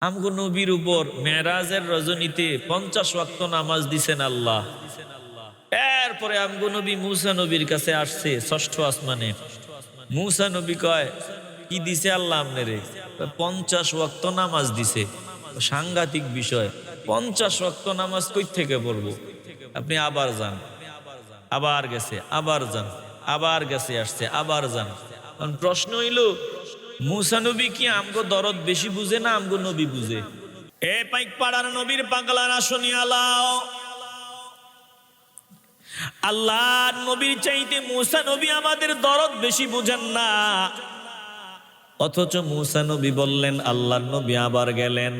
আমগো নবীর উপর মেরাজের রজনীতে 50 ওয়াক্ত নামাজ দিছেন আল্লাহ। এরপরে আমগো নবী মুসা নবীর কাছে আসছে ষষ্ঠ আসমানে। মুসা নবী কয়, কি দিছে আল্লাহ আপনারে? 50 ওয়াক্ত নামাজ দিছে। সাংঘাতিক বিষয়, 50 ওয়াক্ত নামাজ কই থেকে পড়বো? আপনি আবার যান, আবার গেছে, আবার যান, আবার গেছে, আসছে, আবার যান। কারণ প্রশ্ন হইল, মুসা নবী কি আমগো দরদ বেশি বুঝে না আমগো নবী বুঝে? এ পাইক পাড়ার নবীর পাগলারা শুনিয়া লাও, আল্লাহ নবীর চাইতে মুসা নবী আমাদের দরদ বেশি বুঝেন না। অথচ মুসা নবী বললেন, আল্লাহর নবী আবার গেলেন।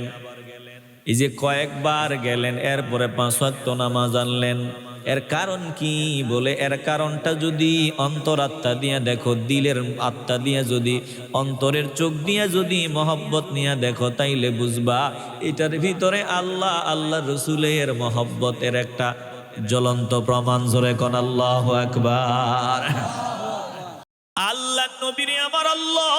এই যে কয়েকবার গেলেন, এরপরে 5 ওয়াক্ত নামাজ আনলেন। এর কারণ কি? বলে এর কারণটা যদি অন্তরাত্মা দিয়ে দেখো, দিলের আত্মা দিয়ে যদি, অন্তরের চোখ দিয়ে যদি মহব্বত নিয়ে দেখো, তাইলে বুঝবা এটার ভিতরে আল্লাহ আল্লাহ রসুলের মহব্বতের একটা জ্বলন্ত প্রমাণ। জোরে কোন আল্লাহু আকবার। আল্লাহ নবীরে আমার আল্লাহ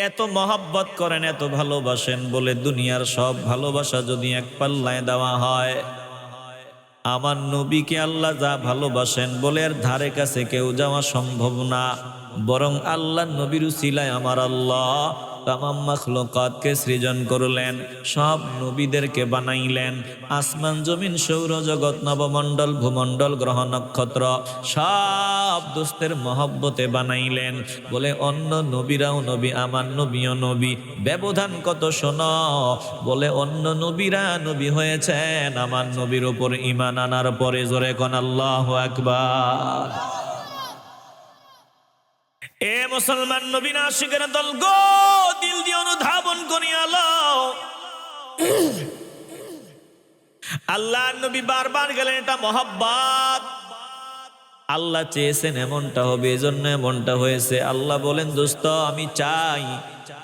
এত মহব্বত করেন, এত ভালোবাসেন, বলে দুনিয়ার সব ভালোবাসা যদি এক পাল্লায় দেওয়া হয়, আমার নবীকে আল্লাহ যা ভালোবাসেন বলে এর ধারে কাছে কেউ যাওয়া সম্ভব না। বরং আল্লাহ নবীর উসিলায় আমার আল্লাহ তামাম মাখলুকাতকে সৃজন করলেন, সব নবীদেরকে বানাইলেন। আসমান জমিন সৌরজগৎ নবমণ্ডল ভূমণ্ডল গ্রহ নক্ষত্র সব দোস্তের মহব্বতে বানাইলেন। বলে অন্য নবীরাও নবী, আমার নবীও নবী। ব্যবধান কত শোনো। বলে অন্য নবীরা নবী হয়েছেন আমার নবীর উপর ঈমান আনার পরে। জোরে কোন আল্লাহু আকবার। এ মুসলমান নবী আশিকের দল গো, দিল দিয়ে অনুধাবন করিয়া লও, আল্লাহ নবী বারবার গেলেন, এটা মহব্বত। আল্লাহ চেয়েছেন এমনটা হবে, এজন্য এমনটা হয়েছে। আল্লাহ বলেন, দোস্ত আমি চাই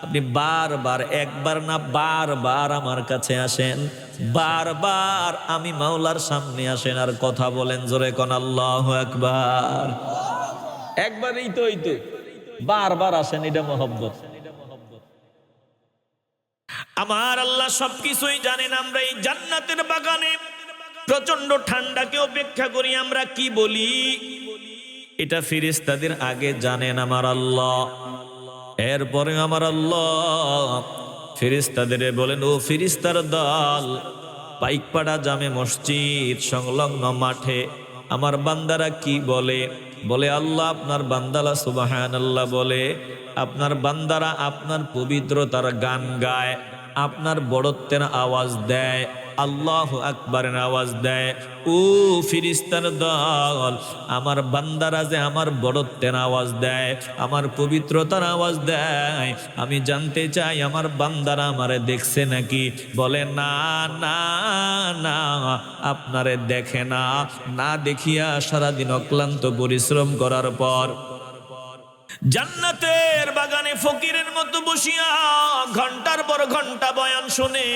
আপনি বারবার, একবার না বারবার আমার কাছে আসেন, বারবার আমি মাওলার সামনে আসেন আর কথা বলেন। জোরে কোন আল্লাহু আকবার। একবারই তো হইতো, বারবার আসেন, এটা মহব্বত। আমার আল্লাহ সবকিছুই জানেন। আমরা এই জান্নাতের বাগানে প্রচন্ড ঠান্ডাকে উপেক্ষা করি, আমরা কি বলি এটা ফেরেশতাদের আগে জানেন আমার আল্লাহ। এরপরে আমার আল্লাহ ফেরেশতাদের বলেন, ও ফেরেশতার দল, পাইকপাড়া জামে মসজিদ সংলগ্ন মাঠে আমার বান্দারা কি বলে? বলে আল্লাহ আপনার বান্দারা সুবহানাল্লাহ বলে, আপনার বান্দারা আপনার পবিত্রতার গান গায়, আপনার বড়ত্বের আওয়াজ দেয়, আল্লাহু আকবারের আওয়াজ দেয়। ও ফেরেশতার দল, আমার বান্দারা যে আমার বড়ত্বের আওয়াজ দেয়, আমার পবিত্রতার আওয়াজ দেয়, আমি জানতে চাই আমার বান্দারা আমারে দেখছে নাকি? বলে না না না, আপনারে দেখে না। না দেখিয়া সারাদিন অক্লান্ত পরিশ্রম করার পর জান্নাতের বাগানে ফকিরের মতো বসিয়া ঘন্টার পর ঘন্টা বয়ান শুনে,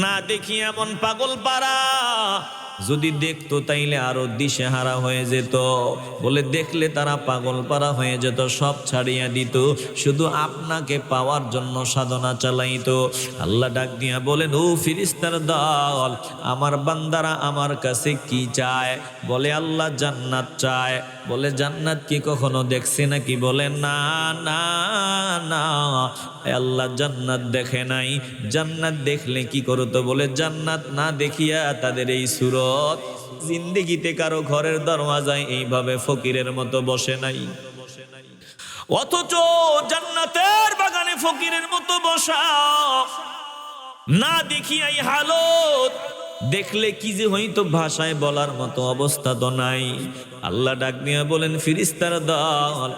না দেখি এমন পাগল পারা যদি দেখতো তাইলে আরো দিশেহারা হয়ে যেত। বলে দেখলে তারা পাগল পারা হয়ে যেত, সব ছাড়িয়া দিত, শুধু আপনাকে পাওয়ার জন্য সাধনা চালাইতো। আল্লাহ ডাক দিয়া বলেন, ও ফেরেশতার দল, আমার বান্দারা আমার কাছে কি চায়? বলে আল্লাহ জান্নাত চায়। বলে জান্নাত কি কখনো দেখছে নাকি? বলে না না না, আল্লাহ জান্নাত দেখে নাই। জান্নাত দেখলে কি করতো? বলে জান্নাত না দেখিয়া তাদের এই সুরত জিন্দেগিতে কারো ঘরের দরওয়াজায় এইভাবে ফকিরের মতো বসে নাই। অথচ জান্নাতের বাগানে ফকিরের মতো বসা, না দেখিয়াই হালত, দেখলে কি যে হইতো ভাষায় বলার মতো অবস্থা তো নাই। আল্লাহ ডাক দিয়া বলেন, ফেরেশতার দল,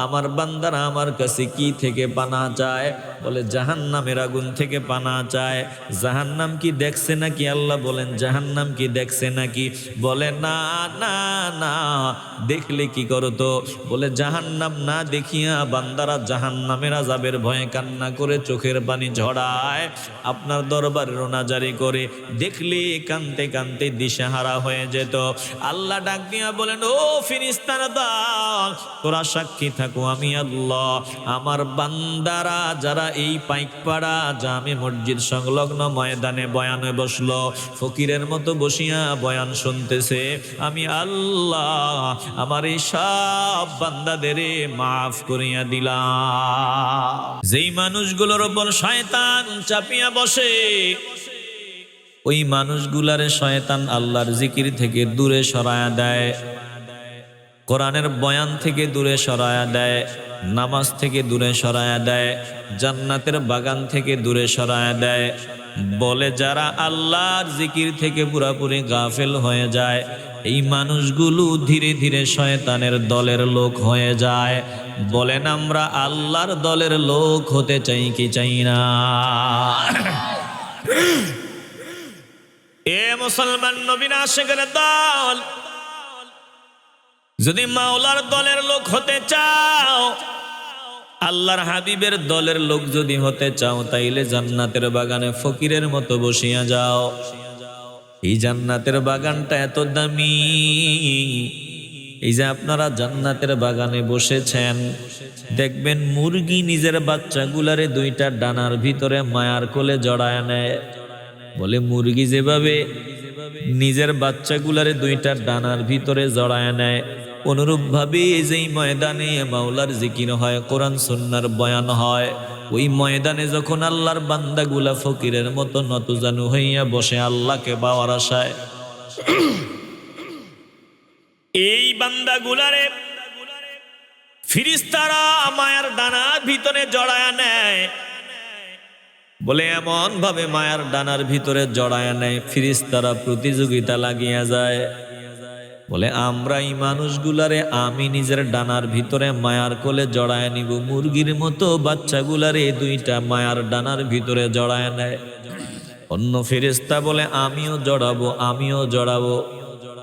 আমার বান্দারা আমার কাছে কি থেকে পানা চায়? বলে জাহান্নামের আগুন থেকে পানা চায়। জাহান্নাম কি দেখছে নাকি? আল্লাহ বলেন, জাহান্নাম কি দেখছে নাকি? বলে না না না, দেখলে কি করতো? বলে জাহান্নাম না দেখিয়া বান্দারা জাহান্নামের আযাবের ভয়ে কান্না করে চোখের পানি ঝরায়, আপনার দরবারে রোনাজারি করে, দেখলে কানতে কানতে দিশেহারা হয়ে যেত। আল্লাহ ডাক দিয়া বলেন, ও ফেরেশতার দল, তোরা সাক্ষী থাক, থাকো আমি আল্লাহ। আমার বান্দারা যারা এই পাইকপাড়া জামে মসজিদ সংলগ্ন ময়দানে বয়ানে বসলো, ফকিরের মতো বসিয়া বয়ান শুনতেছে, আমি আল্লাহ আমার এই সব বান্দাদের মাফ করিয়া দিলাম। যেই মানুষগুলোর উপর শয়তান চাপিয়া বসে, ওই মানুষগুলারে শয়তান আল্লাহর জিকির থেকে দূরে সরায়া দেয়, কোরআনের বয়ান থেকে দূরে সরায়া দেয়, নামাজ থেকে দূরে সরায়া দেয়, জান্নাতের বাগান থেকে দূরে সরায়া দেয়। বলে যারা আল্লাহর জিকির থেকে পুরাপুরি গাফেল হয়ে যায়, এই মানুষগুলো ধীরে ধীরে শয়তানের দলের লোক হয়ে যায়। বলেন আমরা আল্লাহর দলের লোক হতে চাই কি চাই না? এ মুসলমান নবীর আশিকের দল, যদি মাওলার দলের লোক হতে চাও, আল্লাহর হাবিবের দলের লোক যদি হতে চাও, তাইলে জান্নাতের বাগানে ফকিরের মতো বসিয়া যাও। এই জান্নাতের বাগানটা এত দামি, এই যে আপনারা জান্নাতের বাগানে বসেছেন, দেখবেন মুরগি নিজের বাচ্চাগুলারে দুইটা ডানার ভিতরে মায়ার কোলে জড়ায় নেয়। বলে মুরগি যেভাবে নিজের বাচ্চাগুলারে দুইটা ডানার ভিতরে জড়ায় নেয়, অনুরূপ ভাবে যেই ময়দানে মাওলার জিকির হয়, কোরআন সুন্নাহর বয়ান হয়, ওই ময়দানে যখন আল্লাহর বান্দাগুলা ফকিরের মতো নতজানু হইয়া বসে আল্লাহকে পাওয়ার আশায়, এই বান্দাগুলারে ফিরিস্তারা মায়ার ডানার ভিতরে জড়ায় নেয়। বলে এমন ভাবে মায়ার ডানার ভিতরে জড়ায় নেয়, ফিরিস্তারা প্রতিযোগিতা লাগিয়া যায়। বলে আমরা এই মানুষগুলারে আমি নিজের ডানার ভিতরে মায়ার কোলে জড়ায় নিব, মুরগির মতো বাচ্চাগুলারে দুইটা মায়ার ডানার ভিতরে জড়ায় নেয়। অন্য ফিরিস্তা বলে আমিও জড়াবো, আমিও জড়াবো।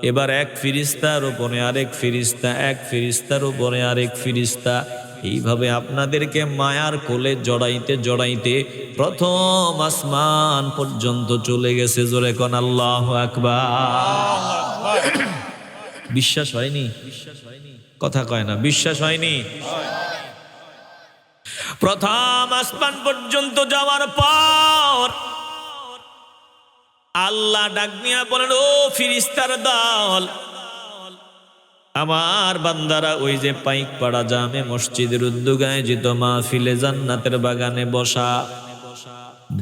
এবার এক ফিরিস্তার উপরে আরেক ফিরিস্তা, এক ফিরিস্তার উপরে আরেক ফিরিস্তা, এইভাবে আপনাদেরকে মায়ার কোলে জড়াইতে জড়াইতে প্রথম আসমান পর্যন্ত চলে গেছে। জোরে কোন আল্লাহু আকবার। বিশ্বাস হয়নি? কথা কয় না, বিশ্বাস হয়নি? প্রথম আসমান পর্যন্ত যাওয়ার পর আল্লাহ ডাক দিয়া বলেন, ও ফিরিস্তার দল, আমার বান্দারা ওই যে পাইকপাড়া জামে মসজিদের উদ্যোগে আয়োজিত মাহফিলে জান্নাতের বাগানে বসা,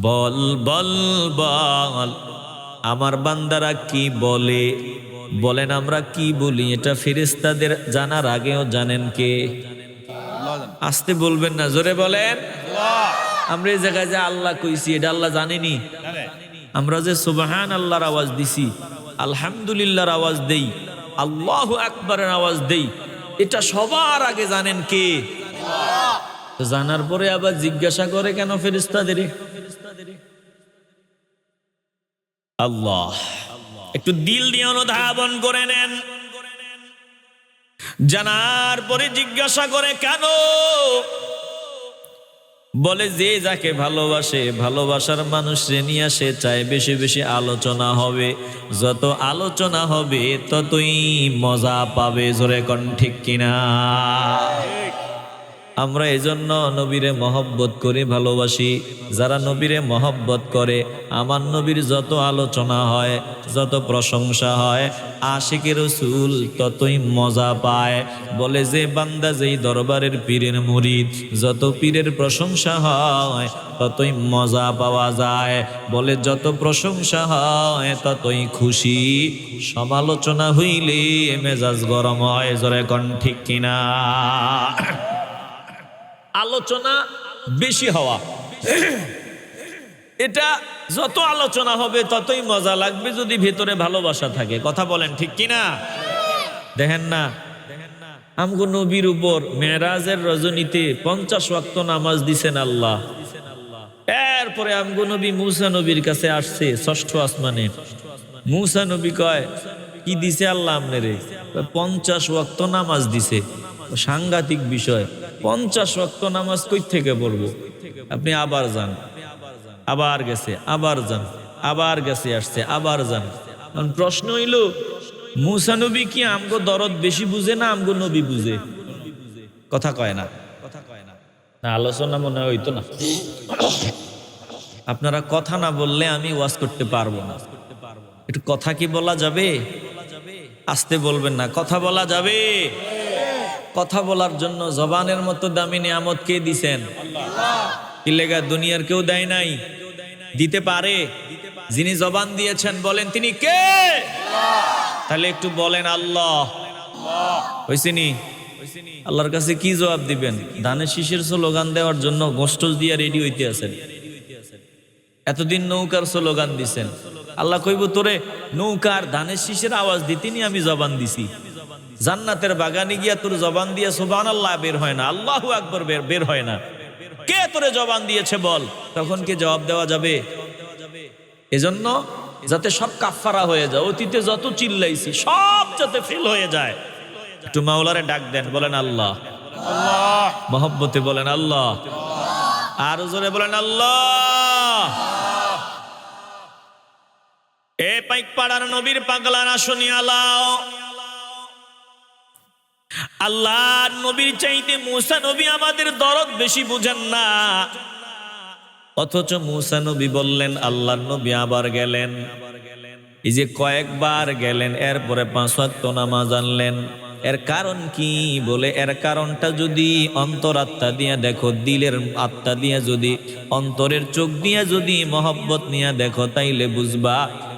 বল বল বল আমার বান্দারা কি বলে? বলেন আমরা কি বলি? এটা ফেরেশতাদের জানার আগেও জানেন কে? আসতে বলবেন না, জোরে বলেন। আমরা এই জায়গায় যে আল্লাহ কইছি, এটা আল্লাহ জানেনি? আমরা যে সুবহান আল্লাহর আওয়াজ দিছি, আলহামদুলিল্লাহর আওয়াজ দেই, আল্লাহু আকবারের আওয়াজ দেই, এটা সবার আগে জানেন কে? তো জানার পরে আবার জিজ্ঞাসা করে কেন ফেরেশতাদের? আল্লাহ একটু দিল দিয়ে অনুধাবন করে নেন। জানার পরে জিজ্ঞাসা করে কেন? বলে যে যাকে ভালোবাসে, ভালোবাসার মানুষ নিয়ে সে চায় বেশি বেশি আলোচনা হবে, যত আলোচনা হবে ততই মজা পাবে। জোরে কোন ঠিক কিনা? আমরা এজন্য নবীরে মহব্বত করি, ভালোবাসি। যারা নবীরে মহব্বত করে, আমার নবীর যত আলোচনা হয়, যত প্রশংসা হয়, আশিকে রাসূল ততই মজা পায়। বলে যে বান্দা যেই দরবারের পীরের মুরিদ, যত পীরের প্রশংসা হয় ততই মজা পাওয়া যায়। বলে যত প্রশংসা হয় ততই খুশি, সমালোচনা হইলে মেজাজ গরম হয়। জোরে কোন ঠিক কিনা? আলোচনা বেশি হওয়া, এটা যত আলোচনা হবে ততই মজা লাগবে যদি ভেতরে ভালোবাসা থাকে। কথা বলেন ঠিক কিনা? দেখেন না, আমগো নবীর উপর মেরাজের রজনীতে 50 ওয়াক্ত নামাজ দিছেন আল্লাহ। এরপরে আমগো নবী মুসা নবীর কাছে আসছে 6ষ্ঠ আসমানে। মুসা নবী কয়, কি দিছে আল্লাহ আপনারে? 50 ওয়াক্ত নামাজ দিছে। সাংঘাতিক বিষয়, 50 ওয়াক্ত নামাজ কই থেকে পড়বো? আপনি আবার যান, আবার গেছে, আবার যান, আবার গেছে, আসছে, আবার যান। প্রশ্ন হইল, মুসা নবী কি আমগো দরদ বেশি বুঝে না আমগো নবী বুঝে? কথা কয় না, না আলোচনা মনে হয় হইতো না। আপনারা কথা না বললে আমি ওয়াজ করতে পারবো না। একটু কথা কি বলা যাবে? আস্তে বলবেন না, কথা বলা যাবে? কথা বলার জন্য জবানের মতো দামি নিয়ামত কে দিছেন? কি লেগা দুনিয়ার কেউ দেয় নাই? দিতে পারে? যিনি জবান দিয়েছেন বলেন তিনি কে? তাহলে একটু বলেন আল্লাহ। হইছেনি? আল্লাহর কাছে কি জবাব দিবেন? ধানের শীষের স্লোগান দেওয়ার জন্য গোষ্ঠ দিয়ে রেডি হইতে আছেন। এতদিন নৌকার স্লোগান দিছেন, আল্লাহ কইব তোরে নৌকার ধানের শীষের আওয়াজ দিতিনি আমি জবান দিছি। জান্নাতের বাগানে গিয়া তোর জবান দিয়া সুবহানাল্লাহ বের হয় না, আল্লাহু আকবার বের হয় না। কে তোরে জবান দিয়েছে বল? তখন কি জবাব দেওয়া যাবে? এজন্য যাতে সব কাফফারা হয়ে যায়, অতীতে যত চিল্লাইছি সব যাতে ফেল হয়ে যায়, একটু মাওলারে ডাক দেন, বলেন আল্লাহ। মহব্বতে বলেন আল্লাহ, আর জোরে বলেন আল্লাহ। এ পাইক পাড়ার নবীর পাগলারা শুনিয়া লাও, আল্লাহ নবীর চাইতে মুসা নবী আমাদের দরদ বেশি বুঝেন না, অথচ মুসা নবী বললেন আল্লাহর নবী আবার গেলেন। এই যে কয়েকবার গেলেন, এরপরে 5 ওয়াক্ত নামাজ আনলেন। এর কারণ কি? বলে এর কারণটা যদি অন্তরাত্মা দিয়ে দেখো, দিলের আত্মা দিয়ে যদি, অন্তরের চোখ দিয়ে যদি মহব্বত নিয়ে দেখো, তাইলে বুঝবা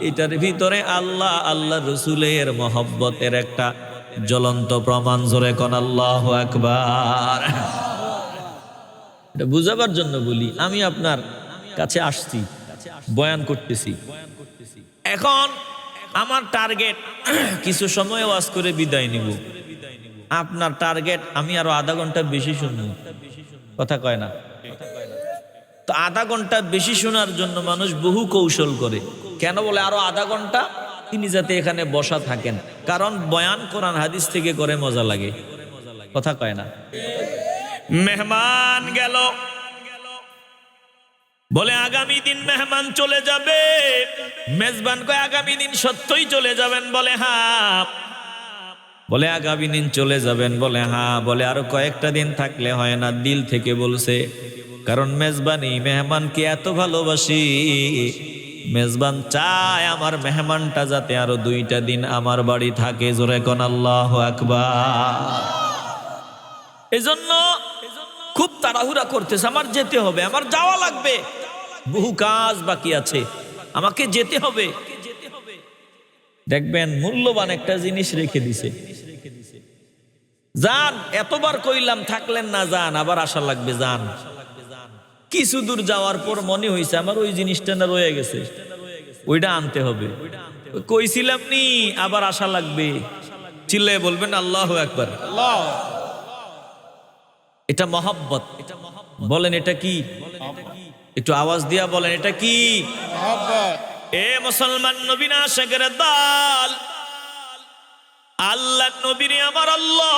এটার ভিতরে আল্লাহ আল্লাহ রসুলের মহব্বতের একটা জ্বলন্ত প্রমাণ। জোরে কোন আল্লাহু আকবার। এটা বুঝাবার জন্য বলি, আমি আপনার কাছে আসছি, বয়ান করতেছি। এখন আমার টার্গেট কিছু সময় ওয়াজ করে বিদায় নিব। আপনার টার্গেট আমি আরো আধা ঘন্টা বেশি শুনবো। কথা কয় না? তো আধা ঘন্টা বেশি শোনার জন্য মানুষ বহু কৌশল করে। কেন বলে আরো আধা ঘন্টা তিনি যাতে এখানে বসা থাকেন, কারণ বয়ান কোরআন হাদিস থেকে করে মজা লাগে। কথা কয় না? মেহমান গেল, বলে আগামী দিন মেহমান চলে যাবে। মেজবান কয় আগামী দিন সত্যই চলে যাবেন? বলে হ্যাঁ। বলে আগামী দিন চলে যাবেন? বলে হ্যাঁ। বলে আরো কয়েকটা দিন থাকলে হয় না? দিল থেকে বলছে, কারণ মেজবানি মেহমানকে এত ভালোবাসি, মেজবান চায় আমার মেহমানটা যাতে আরো 2টা দিন আমার বাড়ি থাকে। জোরে কোন আল্লাহু আকবার। এজন্য খুব তাড়াহুড়া করতেছে, আমার যেতে হবে, আমার যাওয়া লাগবে, বহু কাজ বাকি আছে, আমাকে যেতে হবে। দেখবেন মূল্যবান একটা জিনিস রেখে দিছে। যান, এতবার কইলাম থাকলেন না, যান, আবার আশা লাগবে, যান। কিছু দূর যাওয়ার পর মনে হয়েছে আমার ওই জিনিসটা না রয়ে গেছে, ওইটা আনতে হবে। কইছিলাম নি, আবার আশা লাগবে। চিল্লায় বলবেন আল্লাহু আকবার। এটা মহব্বত। বলেন এটা কি? একটু আওয়াজ দিয়া বলেন এটা কি? এ মুসলমান নবী না আশিকের দল, আল্লাহ নবীরে আমার আল্লাহ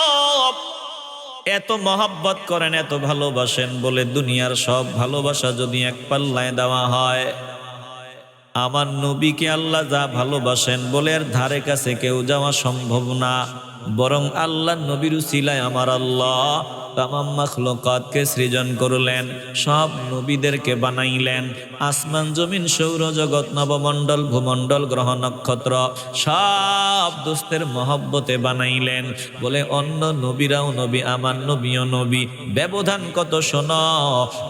এত মহব্বত করেন, এত ভালোবাসেন, বলে দুনিয়ার সব ভালোবাসা যদি এক পাল্লায় দেওয়া হয়, আমার নবীকে আল্লাহ যা ভালোবাসেন বলে এর ধারে কাছে কেউ যাওয়া সম্ভব না। বরং আল্লাহ নবীর উসিলায় আমার আল্লাহ তামাম মাখলুকাতকে সৃজন করলেন, সব নবীদেরকে বানাইলেন। আসমান জমিন সৌরজগৎ নবমণ্ডল ভূমণ্ডল গ্রহ নক্ষত্র সব দোস্তের মহব্বতে বানাইলেন। বলে অন্য নবীরাও নবী, আমার নবীও নবী। ব্যবধান কত শোনো।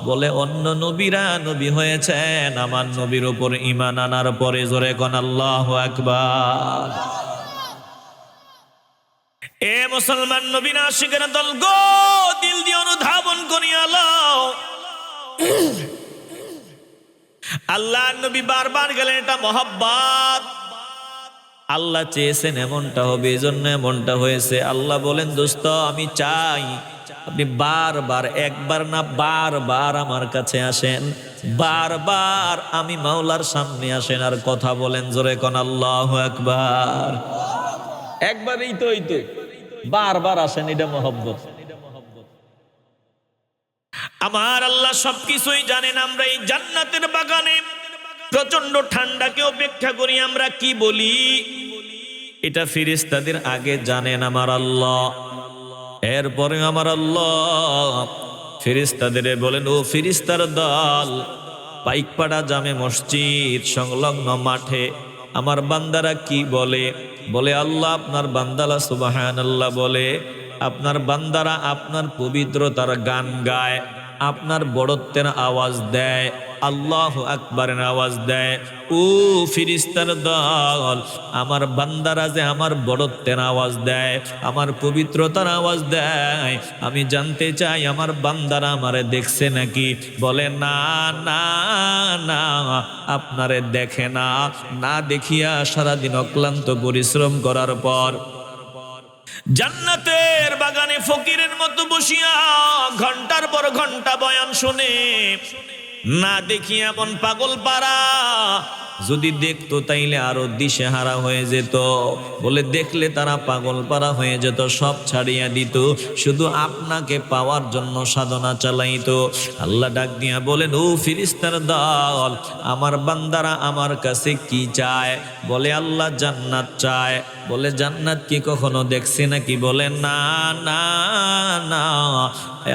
বলে অন্য নবীরা নবী হয়েছেন আমার নবীর উপর ঈমান আনার পরে। জোরে কোন আল্লাহু আকবার। এ মুসলমান নবী না আশিকের দল গো, দিল দিয়ে অনুধাবন করিয়া লও, আল্লাহ নবী বারবার গেলেন, এটা মহব্বত। আল্লাহ চেয়েছেন এমনটা হবে, এজন্য এমনটা হয়েছে। আল্লাহ বলেন দোস্ত আমি চাই আপনি বারবার, একবার না বারবার আমার কাছে আসেন, বারবার আমি মাওলার সামনে আসেন আর কথা বলেন। জোরে কোন আল্লাহু আকবার। একবারই তো, এই তো বারবার আসেন, এটা মহব্বত। আমার আল্লাহ সবকিছুই জানেন। আমরা এই জান্নাতের বাগানে প্রচন্ড ঠান্ডাকে অপেক্ষা করি, আমরা কি বলি এটা ফেরেশতাদের আগে জানেন আমার আল্লাহ। এরপরে আমার আল্লাহ ফেরেশতাদের বলেন, ও ফেরেশতার দল, পাইকপাড়া জামে মসজিদ সংলগ্ন মাঠে আমার বান্দারা কি বলে? বলে আল্লাহ আপনার বান্দারা সুবহানাল্লাহ বলে, আপনার বান্দারা আপনার পবিত্রতার গান গায়, আপনার বড়ত্বের আওয়াজ দেয়, আল্লাহু আকবারের আওয়াজ দেয়। ও ফেরেশতার দল, আমার বান্দারা যে আমার বড়ত্বের আওয়াজ দেয়, আমার পবিত্রতার আওয়াজ দেয়, আমি জানতে চাই আমার বান্দারা আমারে দেখছে নাকি? বলে না না না, আপনারে দেখে না। না দেখিয়া সারাদিন অক্লান্ত পরিশ্রম করার পর জান্নাতের বাগানে ফকিরের মতো বসিয়া ঘন্টার পর ঘন্টা বয়ান শুনে, না দেখি এমন পাগল পারা যদি দেখতো তাইলে আরো দিশেহারা হয়ে যেত। বলে দেখলে তারা পাগল পারা হয়ে যেত, সব ছাড়িয়া দিত, শুধু আপনাকে পাওয়ার জন্য সাধনা চালাইতো। আল্লাহ ডাক দিয়া বলেন, ও ফেরেশতার দল, আমার বান্দারা আমার কাছে কি চায়? বলে আল্লাহ জান্নাত চায়। বলে জান্নাত কি কখনো দেখছে নাকি? বলে না না না,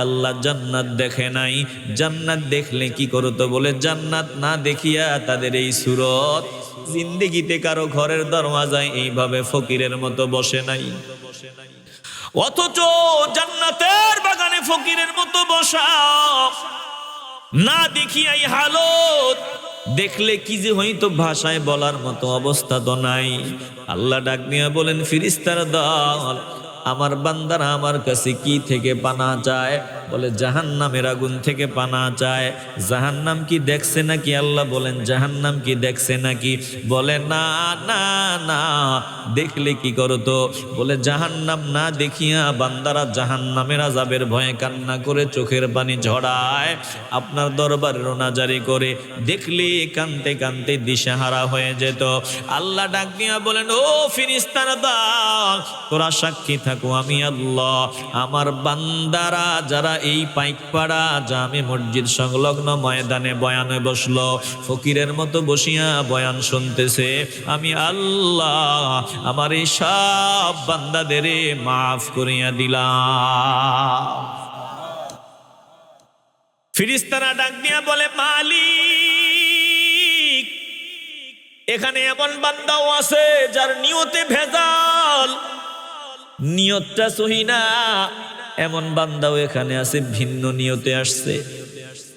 আল্লাহ জান্নাত দেখে নাই। জান্নাত দেখলে কি করতো? বলে জান্নাত না দেখিয়া তাদের এই সুরত জিন্দেগিতে কারো ঘরের দরওয়াজায় এইভাবে ফকিরের মতো বসে নাই। অথচ জান্নাতের বাগানে ফকিরের মতো বসা, না দেখিয়া এই হালত, দেখলে কি যে হয়তো ভাষায় বলার মতো অবস্থা তো নাই। আল্লাহ ডাক দিয়া বলেন, ফেরেশতার দল, আমার বান্দারা আমার কাছে কি থেকে পানা চায়? বলে জাহান্নামের আগুন থেকে পানা চায়। জাহান্নাম কি দেখছে নাকি? আল্লাহ বলেন জাহান্নাম কি দেখছে নাকি? বলে না না না, দেখলে কি করতো? বলে জাহান্নাম না দেখিয়া বান্দারা জাহান্নামের আযাবের ভয়ে কান্না করে চোখের পানি ঝরায়, আপনার দরবারে রোনাজারি করে, দেখলে কানতে কানতে দিশেহারা হয়ে যেত। আল্লাহ ডাক দিয়া বলেন, ও ফেরেশতারা দল, তোরা সাক্ষী থাকো, আমি আল্লাহ আমার বান্দারা যারা এই পাইকপাড়া জামে মসজিদ সংলগ্ন ময়দানে বয়ানে বসলো, ফকিরের মতো বসিয়া বয়ান শুনতেছে, আমি আল্লাহ আমার এই সব বান্দাদের মাফ করিয়া দিলাম। ফেরেশতারা ডাক দিয়া বলে, মালিক, এখানে এমন বান্দাও আছে যার নিয়তে ভেজাল, নিয়তটা সহি না। এমন বান্দাও এখানে আছে ভিন্ন নিয়তে আসছে।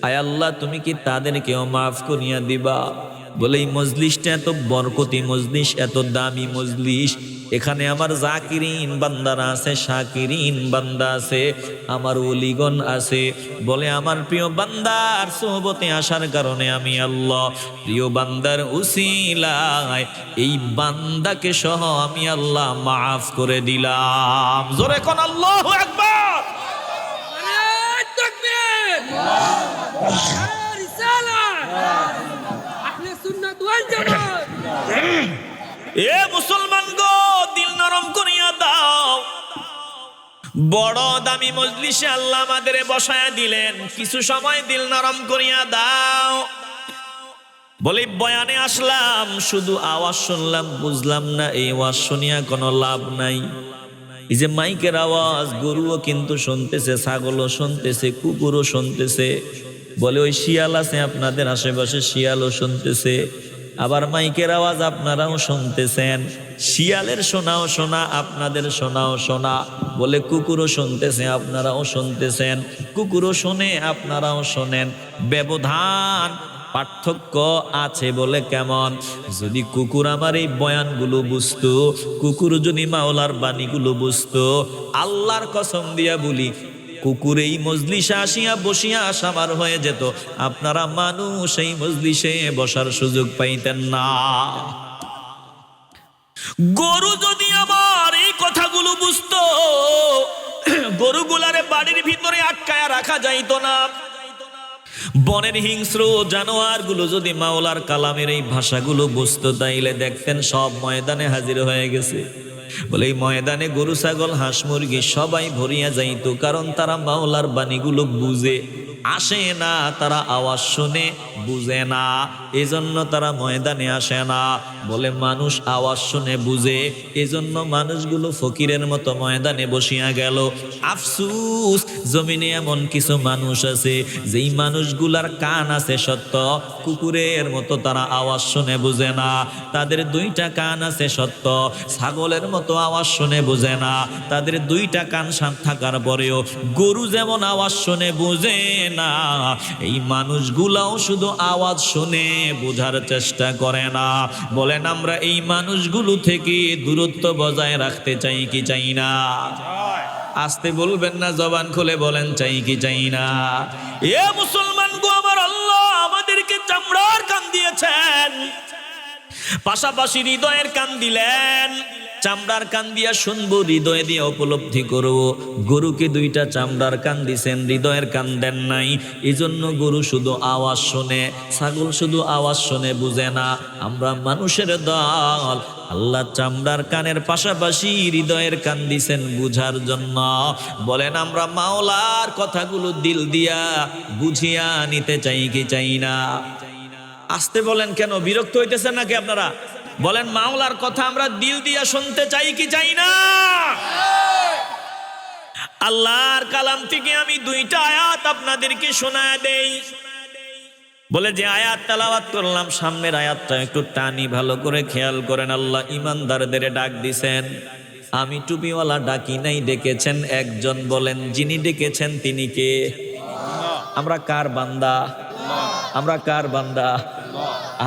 আয় আল্লাহ, তুমি কি তাদেরকেও মাফ করিয়া দিবা? বলে এই মজলিসটা এত বরকতি মজলিস, এত দামি মজলিস, এখানে আমার জাকিরিন বান্দারা আছে, শাকিরিন বান্দা আছে, আমার ওলিগণ আছে। বলে আমার প্রিয় বান্দার সোহবতে আসার কারণে আমি আল্লাহ প্রিয় বান্দার উসিলায় এই বান্দাকে সহ আমি আল্লাহ মাফ করে দিলাম। জোরে কোন আল্লাহু আকবার। এ মুসলমান গো, দিল নরম করিয়া দাও। বড় দামি মজলিসে আল্লাহ আমাদের বসায়া দিলেন, কিছু সময় দিল নরম করিয়া দাও। বলি বয়ানে আসলাম, শুধু আওয়াজ শুনলাম, বুঝলাম না, এই আওয়াজ শুনিয়া কোনো লাভ নাই। এই যে মাইকের আওয়াজ, গরুও কিন্তু শুনতেছে, ছাগলও শুনতেছে, কুকুরও শুনতেছে। বলে ওই শিয়াল আছে আপনাদের আশেপাশে, শিয়ালও শুনতেছে। আবার মাইকের আওয়াজ আপনারাও শুনতেছেন, শিয়ালের শোনাও শোনা, আপনাদের শোনাও শোনা। বলে কুকুরও শুনতেছে, আপনারাও শুনতেছেন, কুকুরও শোনে, আপনারাও শোনেন। ব্যবধান, পার্থক্য আছে। বলে কেমন? যদি কুকুর আমার এই বয়ানগুলো বুঝতো, কুকুর যদি মাওলার বাণীগুলো বুঝতো, আল্লাহর কসম দিয়া বলি, কুকুর এই মজলিসে আসিয়া বসিয়া সামার হয়ে যেত, আপনারা মানুষ এই মজলিসে বসার সুযোগ পাইতেন না। গরু যদি আমার এই কথাগুলো বুঝতো, গরুগুলারে বাড়ির ভিতরে আটকায়া রাখা যাইতো না। বনের হিংস্র জানোয়ার গুলো যদি মাওলার কালামের এই ভাষাগুলো বুঝতো, তাইলে দেখতেন সব ময়দানে হাজির হয়ে গেছে। বলে এই ময়দানে গরু, ছাগল, হাঁস, মুরগি সবাই ভরিয়া যাইতো, কারণ তারা মাওলার বাণীগুলো বুঝে। আসে না, তারা আওয়াজ শুনে বুঝে না, এজন্য তারা ময়দানে আসে না। বলে মানুষ আওয়াজ শুনে বুঝে, এজন্য মানুষগুলো ফকিরের মতো ময়দানে বসিয়া গেল। আফসুস, জমিনে এমন কিছু মানুষ আছে যেই মানুষগুলার কান আছে সত্য, কুকুরের মতো তারা আওয়াজ শুনে বুঝে না। তাদের দুইটা কান আছে সত্য, ছাগলের মতো আওয়াজ শুনে বুঝে না। তাদের দুইটা কান থাকার পরেও গরু যেমন আওয়াজ শুনে বুঝে না, এই মানুষগুলাও শুধু আওয়াজ শুনে বোঝার চেষ্টা করে না। বলেন আমরা এই মানুষগুলো থেকে দূরত্ব বজায় রাখতে চাই কি চাই না? আসতে বলবেন না, জবান খুলে বলেন চাই কি চাই না? এ মুসলমান গো আমার, আল্লাহ আমাদেরকে চামড়ার কান দিয়েছেন, পাশাপাশি হৃদয়ের কান দিলেন। চামড়ার কান দিয়া শুনবো, হৃদয় দিয়ে উপলব্ধি করব। গরুকে দুইটা চামড়ার কান দিছেন, হৃদয়ের কান দেন নাই, এজন্য গরু শুধু আওয়াজ শোনে, ছাগল শুধু আওয়াজ শোনে বুঝে না। আমরা মানুষের দল, আল্লাহ চামড়ার কানের পাশাপাশি হৃদয়ের কান দিছেন বুঝার জন্য। বলেন আমরা মাওলার কথাগুলো দিল দিয়া বুঝিয়া নিতে চাই কি চাই না? আসতে বলেন কেন, বিরক্ত হইতেছেন নাকি আপনারা? বলেন মাওলার কথা আমরা দিল দিয়া শুনতে চাই কি চাই না? আল্লাহর কালাম থেকে আমি দুইটা আয়াত আপনাদেরকে শোনায় দেই। বলে যে আয়াত তেলাওয়াত করলাম, সামনের আয়াতটা একটু টানি, ভালো করে খেয়াল করেন। আল্লাহ ইমানদারদের ডাক দিছেন, আমি টুপিওয়ালা ডাকি নাই, ডেকেছেন একজন। বলেন যিনি ডেকেছেন তিনি কে? আমরা কার বান্দা? আমরা কার বান্দা?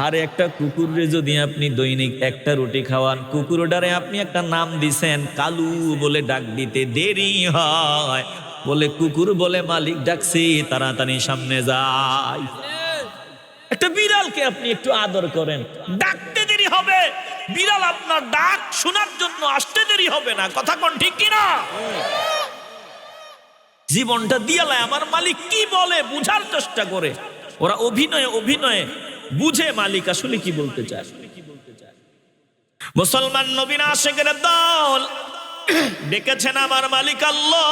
আর একটা কুকুরে যদি আপনি দৈনিক একটা রুটি খাওয়ান, কুকুরটারে আপনি একটা নাম দিছেন, কালু বলে ডাক দিতে দেরি হয়। বলে কুকুর বলে মালিক ডাকছে, তাড়াতাড়ি সামনে যায়। একটা বিড়ালকে আপনি একটু আদর করেন, ডাকতে দেরি হবে, বিড়াল আপনার ডাক শোনার জন্য আসতে দেরি হবে না। কথা কোন ঠিক কিনা? জীবনটা দিয়ালায় আমার মালিক কি বলে বুঝার চেষ্টা করে। ওরা অভিনয়ে অভিনয়ে বুঝে মালিক আসলে কি বলতে চায়। মুসলমান নবীন আশিকের দল ডেকেছেন আমার মালিক আল্লাহ,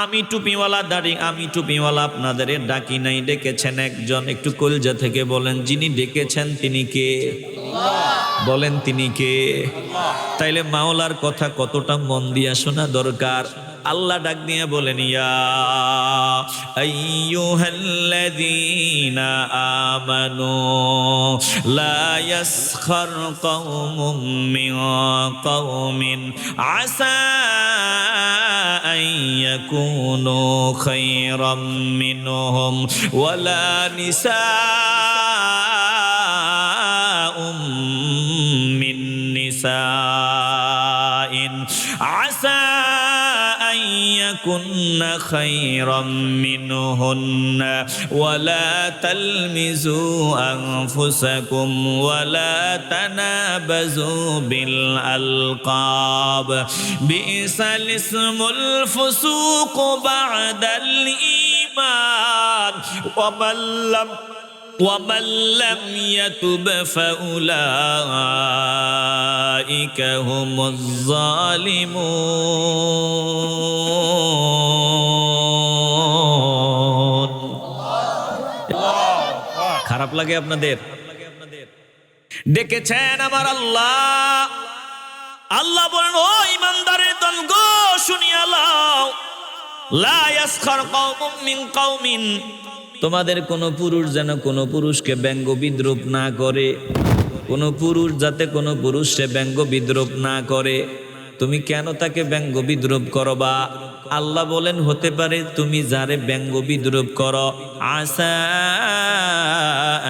আমি টুপিওয়ালা দাড়ি, আমি টুপিওয়ালা আপনাদের ডাকি নাই, ডেকেছেন একজন। একটু কলজা থেকে বলেন যিনি ডেকেছেন তিনি কে? বলেন তিনি কে? তাইলে মাওলার কথা কতটা মন দিয়া শোনা দরকার। আল্লাহ ডাক দিয়ে বলেন, ইয়া আইয়ুহাল্লাযীনা আমানু লা ইয়াসখার কওমুম মিন কওমিন আসা আন ইয়াকুনু খায়রাম মিনহুম ওয়ালা নিসাউম মিন নিসাইন আসা يكن خيرا منهن ولا تلمزوا أنفسكم ولا تنابزوا بالألقاب بئس الاسم الفسوق بعد الإيمان ومن لم يتب فأولئك هم الظالمون। খারাপ লাগে আপনাদের? ডেকেছেন আমার আল্লাহ। আল্লাহ বলেন, ও ইমানদারের দল গো, শুনিয়া লও, লা ইয়াসখার কওমুম মিন কওমিন, তোমাদের কোন পুরুষ যেন কোন পুরুষকে ব্যঙ্গ বিদ্রুপ না করে, কোন পুরুষ যাতে কোন পুরুষকে ব্যঙ্গ বিদ্রুপ না করে। তুমি কেন তাকে ব্যঙ্গ বিদ্রুপ করবা? আল্লাহ বলেন, হতে পারে তুমি যারে ব্যঙ্গ বিদ্রুপ করো, আসা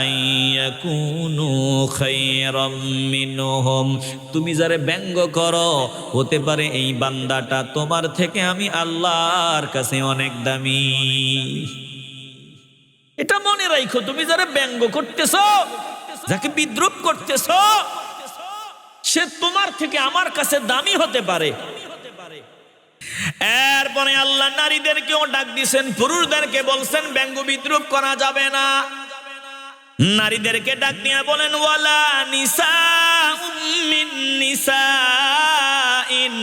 আন ইয়াকুনু খায়রাম মিনহুম, তুমি যারে ব্যঙ্গ করো, হতে পারে এই বান্দাটা তোমার থেকে আমি আল্লাহর কাছে অনেক দামি। এটা মনে রাখো, তুমি যারা ব্যঙ্গ করতেছ, যাকে বিদ্রুপ করতেছ, সে তোমার থেকে আমার কাছে দামি হতে পারে। এরপরে আল্লাহ নারীদেরকেও ডাক দিয়েছেন, পুরুষদেরকে বলছেন ব্যঙ্গ বিদ্রুপ করা যাবে না। নারীদেরকে ডাক দিয়ে বলেন, ওয়ালা নিসাউম মিন নিসাইন,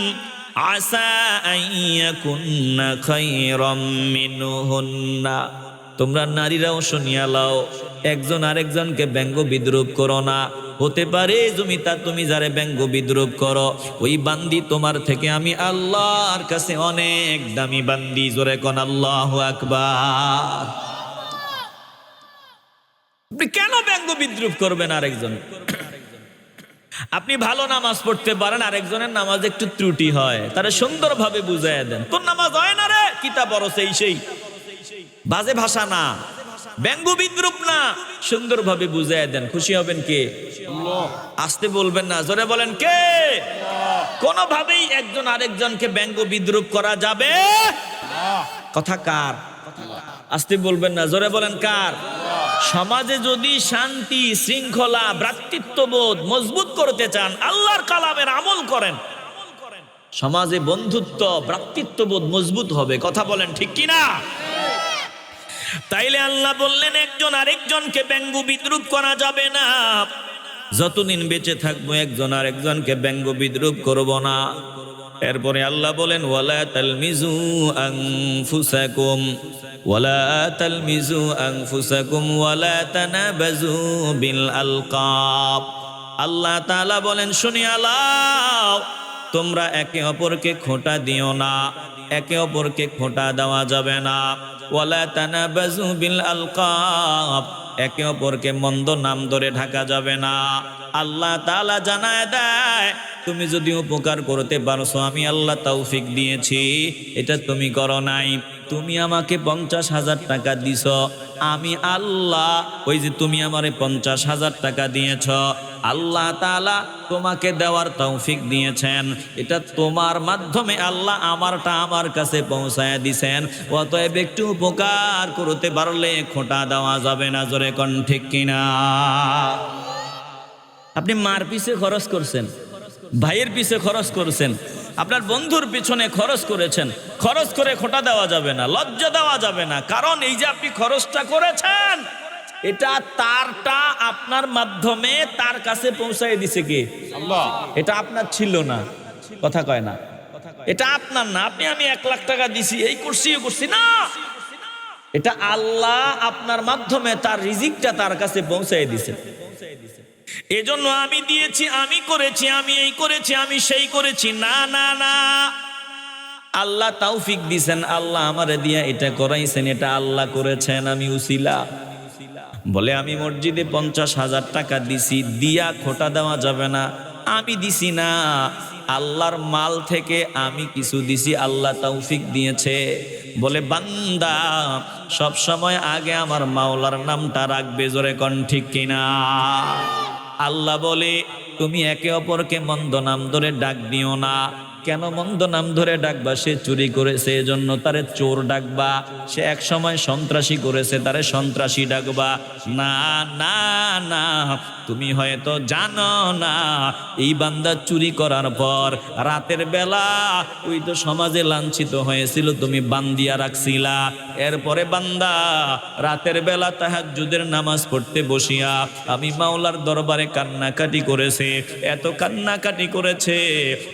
আসা আইয়াকুন্না খায়রাম মিনহুন্না। তোমরা নারীরাও শুনিয়া লও, একজন আরেকজনকে ব্যঙ্গ বিদ্রুপ করো না। হতে পারে তুমি যারে ব্যঙ্গ বিদ্রুপ করো ওই বান্দি তোমার থেকে আমি আল্লাহর কাছে অনেক দামি বান্দি। জোরে কোন আল্লাহু আকবার। আপনি কেন ব্যঙ্গ বিদ্রুপ করবেন আরেকজন? আপনি ভালো নামাজ পড়তে পারেন, আরেকজনের নামাজ একটু ত্রুটি হয়, তারা সুন্দরভাবে বুঝাইয়া দেন, তোর নামাজ হয় না রে, কিতা বড় সেই বাজে ভাষা না, ব্যঙ্গ বিদ্রুপ না, সুন্দরভাবে বুঝাইয়া দেন। খুশি হবেন কে? আসতে বলবেন না, জোরে বলেন কে? কোনোভাবেই একজন আরেকজনকে ব্যঙ্গ বিদ্রুপ করা যাবে কথা কার? আসতে বলবেন না, জোরে বলেন কার? সমাজে যদি শান্তি শৃঙ্খলা ভ্রাতৃত্ববোধ মজবুত করতে চান, আল্লাহর কালামের আমল করেন, সমাজে বন্ধুত্ব ভ্রাতৃত্ববোধ মজবুত হবে। কথা বলেন ঠিক কিনা? তাইলে আল্লাহ বললেন একজন আরেকজনকে ব্যঙ্গ বিদ্রুপ করা যাবে না। যতদিন বেঁচে থাকবো একজন আরেকজনকে ব্যঙ্গ বিদ্রুপ করব না। এরপরে আল্লাহ বলেন ওয়ালা তালমিজু আনফুসাকুম ওয়ালা তানাবাজু বিল আলকাব। আল্লাহ তাআলা বলেন শুনিয়া লও, তোমরা একে অপরকে খোঁটা দিও না, একে অপরকে খোঁটা দেওয়া যাবে না। ওয়ালা তানাবাজু বিল আলকাব, একে অপরকে মন্দ নাম ধরে ঢাকা যাবে না। আল্লাহ তাআলা জানায় দেয় তুমি যদি উপকার করতে পারছো আমি আল্লাহ তৌফিক দিয়েছি, এটা তুমি করো নাই। তুমি আমাকে 50,000 টাকা দিছ, আমি আল্লাহ ওই যে তুমি আমারে 50,000 টাকা দিয়েছ, আল্লাহ তাআলা তোমাকে দেওয়ার তৌফিক দিয়েছেন, এটা তোমার মাধ্যমে আল্লাহ আমারটা আমার কাছে পৌঁছায় দিছেন। অতএব একটু উপকার করতে পারলে খোঁটা দেওয়া যাবে না। জোরে কোন ঠিক কিনা? আপনি মার পিছে খরচ করছেন, ভাইয়ের পিছে খরচ করছেন, আপনার বন্ধুর পিছনে খরচ করেছেন, খরচ করে খোঁটা দেওয়া যাবে না, লজ্জা দেওয়া যাবে না। কারণ এই যে আপনি খরচটা করেছেন এটা তারটা আপনার মাধ্যমে তার কাছে পৌঁছায় দিছে কে? আল্লাহ। এটা আপনার ছিল না, কথা কয় না, এটা আপনার না। আমি 1 লাখ টাকা দিছি, এই করছি না, এটা আল্লাহ আপনার মাধ্যমে তার রিজিকটা তার কাছে পৌঁছায় দিছে। এজন্য আমি দিয়েছি, আমি করেছি, আমি এই করেছি, আমি সেই করেছি, না না না, আল্লাহ তৌফিক দিছেন, আল্লাহ আমারে দিয়া এটা করাইছেন, এটা আল্লাহ করেছেন, আমি উসিলা। বলে আমি মসজিদে 50,000 টাকা দিছি, দিয়া খোটা দেওয়া যাবে না, আমি দিছি না, আল্লাহর মাল থেকে আমি কিছু দিছি, আল্লাহ তৌফিক দিয়েছে। বলে বান্দা সব সময় আগে আমার মাওলার নামটা রাখবে। জোরে কোন ঠিক কিনা? আল্লাহ বলে তুমি একে অপরকে মন্দ নাম ধরে ডাক দিও না। কেন মন্দ নাম ধরে ডাকবা? সে চুরি করেছে এজন্য তারে চোর ডাকবা, সে এক সময় সন্ত্রাসী করেছে তারে সন্ত্রাসী ডাকবা, না না না, তুমি হয়তো জানো না এই বান্দা চুরি করার পর রাতের বেলা ওই তো সমাজে লাঞ্ছিত হয়েছিল, তুমি বান্দিয়া রাখছিলা। এরপরে বান্দা রাতের বেলা তাহাজ্জুদের নামাজ পড়তে বসিয়া আমি মাওলার দরবারে কান্নাকাটি করেছে, এত কান্নাকাটি করেছে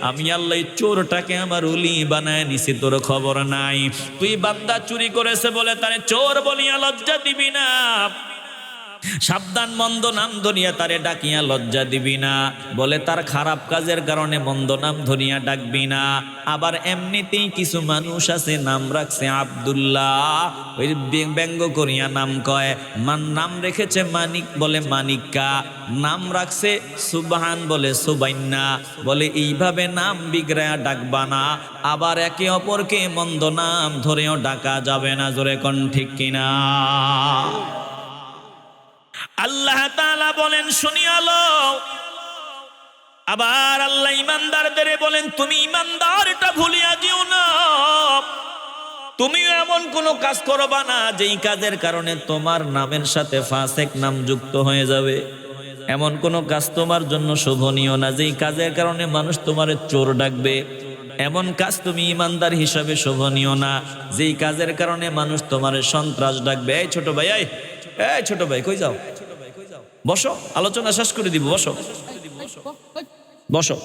আমি আল্লাহ চোরটাকে আমার ওলি বানায় নিছি, তোর খবর নাই। তুই বান্দা চুরি করেছে বলে তারে চোর বলিয়া লজ্জা দিবি না, সাবধান মন্দ নাম ধরিয়া তারে ডাকিয়া লজ্জা দিবি না। বলে তার খারাপ কাজের কারণে মন্দ নাম ধরিয়া ডাকবি না। আবার এমনিতেই কিছু মানুষ আছে নাম রাখছে আব্দুল্লাহ, ওই ব্যঙ্গ করিয়া নাম কয়, নাম রেখেছে মানিক বলে মানিকা, নাম রাখছে সুবহান বলে সুবাইন্না, বলে এইভাবে নাম বিগড়ায়া ডাকবা না। আবার একে অপরকে মন্দ নাম ধরেও ডাকা যাবে না। জোরে কোন ঠিক কিনা? আল্লাহ তাআলা বলেন শুনিয়া লও। আবার আল্লাহ ইমানদারদের বলেন তুমি ইমানদার এটা ভুলিয়া যেও না, তুমিও এমন কোনো কাজ করবা না যেই কাজের কারণে তোমার নামের সাথে ফাসেক নাম যুক্ত হয়ে যাবে। এমন কোনো কাজ তোমার জন্য শোভনীয় না যেই কাজের কারণে মানুষ তোমারে চোর ডাকবে। এমন কাজ তুমি ইমানদার হিসাবে শোভনীয় না যেই কাজের কারণে মানুষ তোমারে সন্ত্রাস ডাকবে। এই ছোট ভাই, এই ছোট ভাই কই যাও? বসো, আলোচনা শেষ করে দিব, বসো বসো।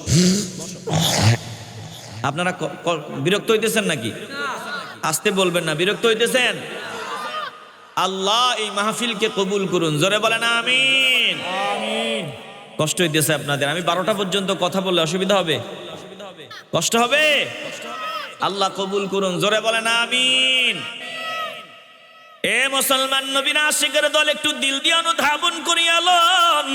আপনারা বিরক্ত হইতেছেন নাকি? আসতে বলবেন না, বিরক্ত হইতেছেন? আল্লাহ এই মাহফিলকে কবুল করুন, জোরে বলেন আমিন। কষ্ট হইতেছে আপনাদের, আমি 12টা পর্যন্ত কথা বললে অসুবিধা হবে? কষ্ট হবে? আল্লাহ কবুল করুন, জোরে বলেন আমিন। এ মুসলমান নবীর আশিকের দল, একটু দিল দিয়ে অনুধাবন করিয়া লন।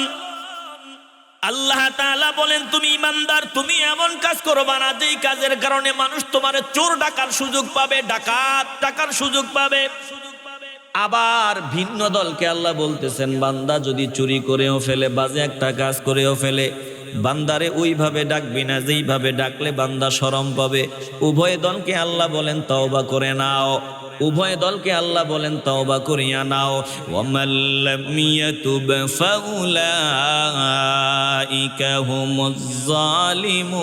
আল্লাহ তাআলা বলেন, তুমি ইমানদার, তুমি এমন কাজ করবা না যেই কাজের কারণে মানুষ তোমার চোর ডাকার সুযোগ পাবে, ডাকাত ডাকার সুযোগ পাবে। আবার ভিন্ন দলকে আল্লাহ বলতেছেন, বান্দা যদি চুরি করেও ফেলে, বাজে একটা কাজ করেও ফেলে, বান্দারে ওইভাবে ডাকবি না যেইভাবে ডাকলে বান্দা শরম পাবে। উভয় দলকে আল্লাহ বলেন তওবা করে নাও, উভয় দলকে আল্লাহ বলেন তওবা করিয়া নাও। ওয়ামান লাম ইয়াতুব ফাউলাইকা হুমুজ জালিমুন।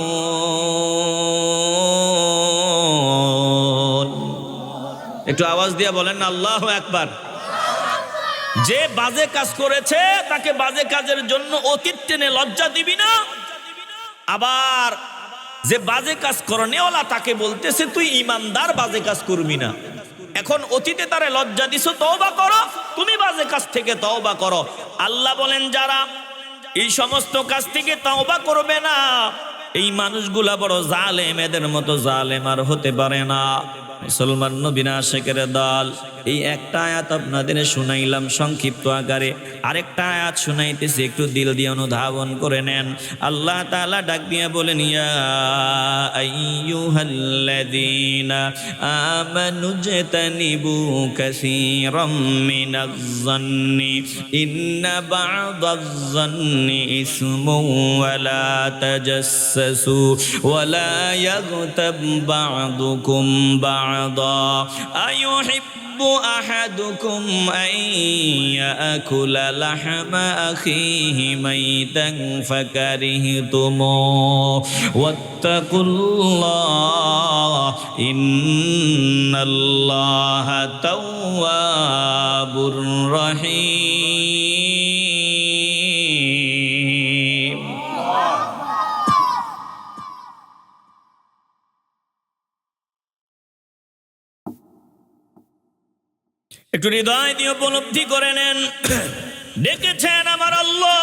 একটু আওয়াজ দিয়া বলেন আল্লাহু আকবার। যে বাজে কাজ করেছে তাকে বাজে কাজের জন্য অতীত টেনে লজ্জা দিবি না, আবার যে বাজে কাজ করনেওয়ালা তাকে বলতেছে তুই ইমানদার, বাজে কাজ করবি না। এখন অতীতে তারে লজ্জা দিছো, তওবা করো, তুমি বাজে কাজ থেকে তওবা করো। আল্লাহ বলেন যারা এই সমস্ত কাজ থেকে তওবা করবে না, এই মানুষগুলা বড় জালেম, এদের মতো জালেম আর হতে পারে না। মুসলমান নবীর আশিকের দল, এই একটা আয়াত আপনাদের শুনাইলাম সংক্ষিপ্ত আকারে, আরেকটা আয়াত শুনাইতেছি, একটু দিল দিয়ে অনুধাবন করে নেন। আল্লাহ তাআলা ডাক দিয়ে বলেন, ইয়া আইয়ুহাল্লাযীনা আমানু জতানিবু কাসীরাম মিনাজ-যান্নি ইন্না বা'দাজ-যান্নি ইসমুন ওয়া লা তাজাসসু ওয়া লা ইয়াগতাব বা'দুকুম বা'দা আইয়ুহিব্বু আহাদুকুম আন ইয়াকুলা লাহমা আখিহি মাইতান ফাকারিহতুমুহু ওয়াত্তাকুল্লাহ ইন্নাল্লাহা তাওয়াবুর রহিম। একটু হৃদয় দিয়ে উপলব্ধি করে নেন, ডেকেছেন আমার আল্লাহ।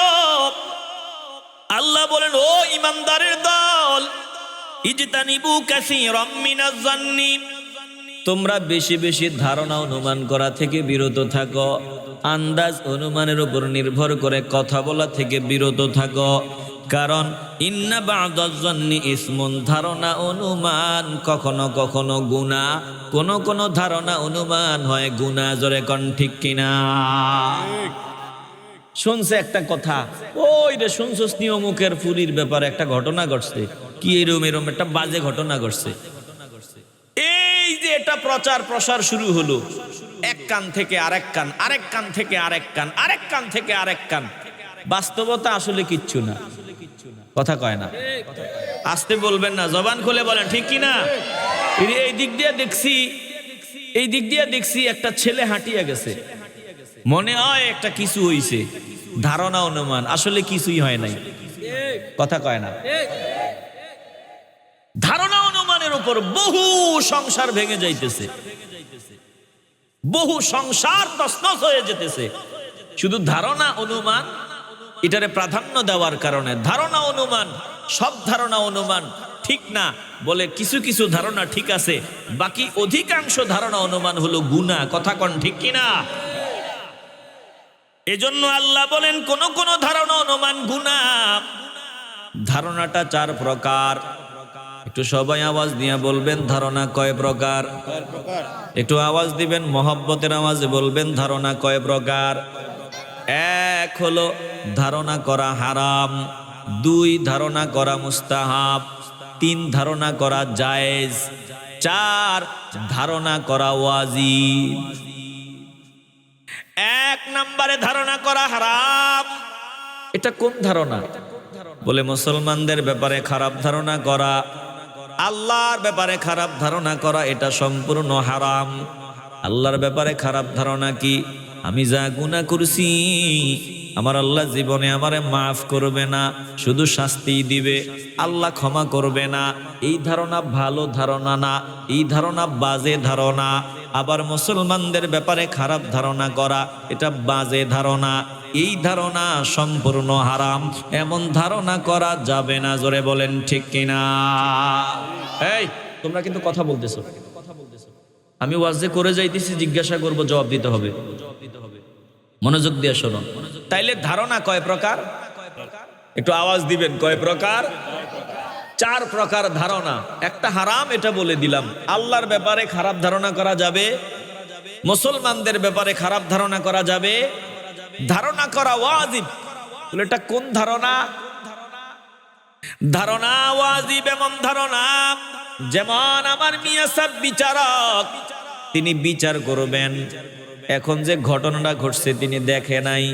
আল্লাহ বলেন, ও ইমানদারের দল, ইজতানিবু কাসীরাম মিনাজ-যান্নি, তোমরা বেশি বেশি ধারণা অনুমান করা থেকে বিরত থাকো, আন্দাজ অনুমানের উপর নির্ভর করে কথা বলা থেকে বিরত থাকো। কারণ ইন্না বা'দাজ-যান্নি ইসমুন, ধারণা অনুমান কখনো কখনো গুনাহ, কোন ধারণা অনুমান হয় গুনাহ। জোরে কোন ঠিক কিনা? শুনছে একটা কথা, ওই রে শুনছস নি অমুকের ফুরির ব্যাপারে একটা ঘটনা ঘটছে, কি এরম একটা বাজে ঘটনা ঘটছে। এই যে এটা প্রচার প্রসার শুরু হলো, এক কান থেকে আরেক কান, আরেক কান থেকে আরেক কান, আরেক কান থেকে আরেক কান। বাস্তবতা আসলে কিচ্ছু না, কথা কয় না। আসতে বলবেন না, জবান খুলে বলেন ঠিক কি না? এই দিক দিয়ে দেখছি একটা ছেলে হাঁটিয়া গেছে, মনে হয় একটা কিছু হইছে, ধারণা অনুমান, আসলে কিছুই হয় নাই, কথা কয় না। ধারণা অনুমানের উপর বহু সংসার ভেঙে যাইতেছে, বহু সংসার তছনছ হয়ে যেতেছে, শুধু ধারণা অনুমান এটারে প্রাধান্য দেওয়ার কারণে। ধারণা অনুমান, সব ধারণা অনুমান ঠিক না বলে কিছু কিছু ধারণা ঠিক আছে, বাকি অধিকাংশ ধারণা অনুমান হলো গুনাহ, কথা কোন ঠিক কিনা? এজন্য আল্লাহ বলেন কোন ধারণা অনুমান গুনাহ। ধারণাটা 4 প্রকার, একটু সবাই আওয়াজ দিয়ে বলবেন ধারণা কয় প্রকার? একটু আওয়াজ দিবেন, মহব্বতের আওয়াজে বলবেন ধারণা কয় প্রকার? 1 হলো ধারণা করা হারাম, 2 ধারণা করা মুস্তাহাব, 3 ধারণা করা জায়েজ, 4 ধারণা করা ওয়াজিব। 1 নম্বরে ধারণা করা হারাম। এটা কোন ধারণা? বলে মুসলমানদের ব্যাপারে খারাপ ধারণা করা, আল্লাহর ব্যাপারে খারাপ ধারণা করা, এটা সম্পূর্ণ হারাম। আল্লাহর ব্যাপারে খারাপ ধারণা কি? আমি যা গুনাহ করছি আমার আল্লাহ জীবনে আমারে মাফ করবে না, শুধু শাস্তি দিবে, আল্লাহ ক্ষমা করবে না। এই ধারণা ভালো ধারণা না, এই ধারণা বাজে ধারণা। আবার মুসলমানদের ব্যাপারে খারাপ ধারণা করা, এটা বাজে ধারণা। এই ধারণা সম্পূর্ণ হারাম, এমন ধারণা করা যাবে না। জোরে বলেন ঠিক কিনা? এই তোমরা কিন্তু কথা বলতেছো, আমি ওয়াজে করে যাইতেছি, জিজ্ঞাসা করব, জবাব দিতে হবে। মনোযোগ দিয়ে শোনো। তাইলে ধারণা কয় প্রকার? একটু আওয়াজ দিবেন, কয় প্রকার? 4 প্রকার ধারণা। একটা হারাম, এটা বলে দিলাম। আল্লাহর ব্যাপারে খারাপ ধারণা করা যাবে, মুসলমানদের ব্যাপারে খারাপ ধারণা করা যাবে, ধারণা করা ওয়াজিব। তাহলে এটা কোন ধারণা? ধারণা ওয়াজিব এমন ধারণা, যেমন আমার মিয়া সাহেব বিচারক, তিনি বিচার করবেন। এখন যে ঘটনাটা ঘটছে তিনি দেখে নাই,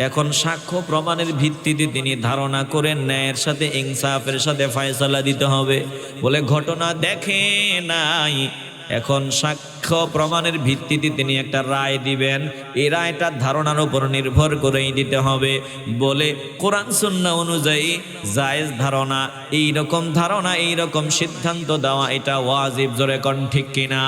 এখন সাক্ষ্য প্রমাণের ভিত্তিতে তিনি ধারণা করে ন্যায়ের সাথে ইনসাফের সাথে ফয়সালা দিতে হবে। বলে ঘটনা দেখে নাই, এখন সাক্ষ্য প্রমাণের ভিত্তিতে তিনি একটা রায় দিবেন। এই রায়টা ধারণার উপর নির্ভর করেই দিতে হবে। বলে কোরআন সুন্নাহ অনুযায়ী জায়েজ ধারণা, এই রকম ধারণা, এই রকম সিদ্ধান্ত দেওয়া, এটা ওয়াজিব। জোরে কোন ঠিক কিনা?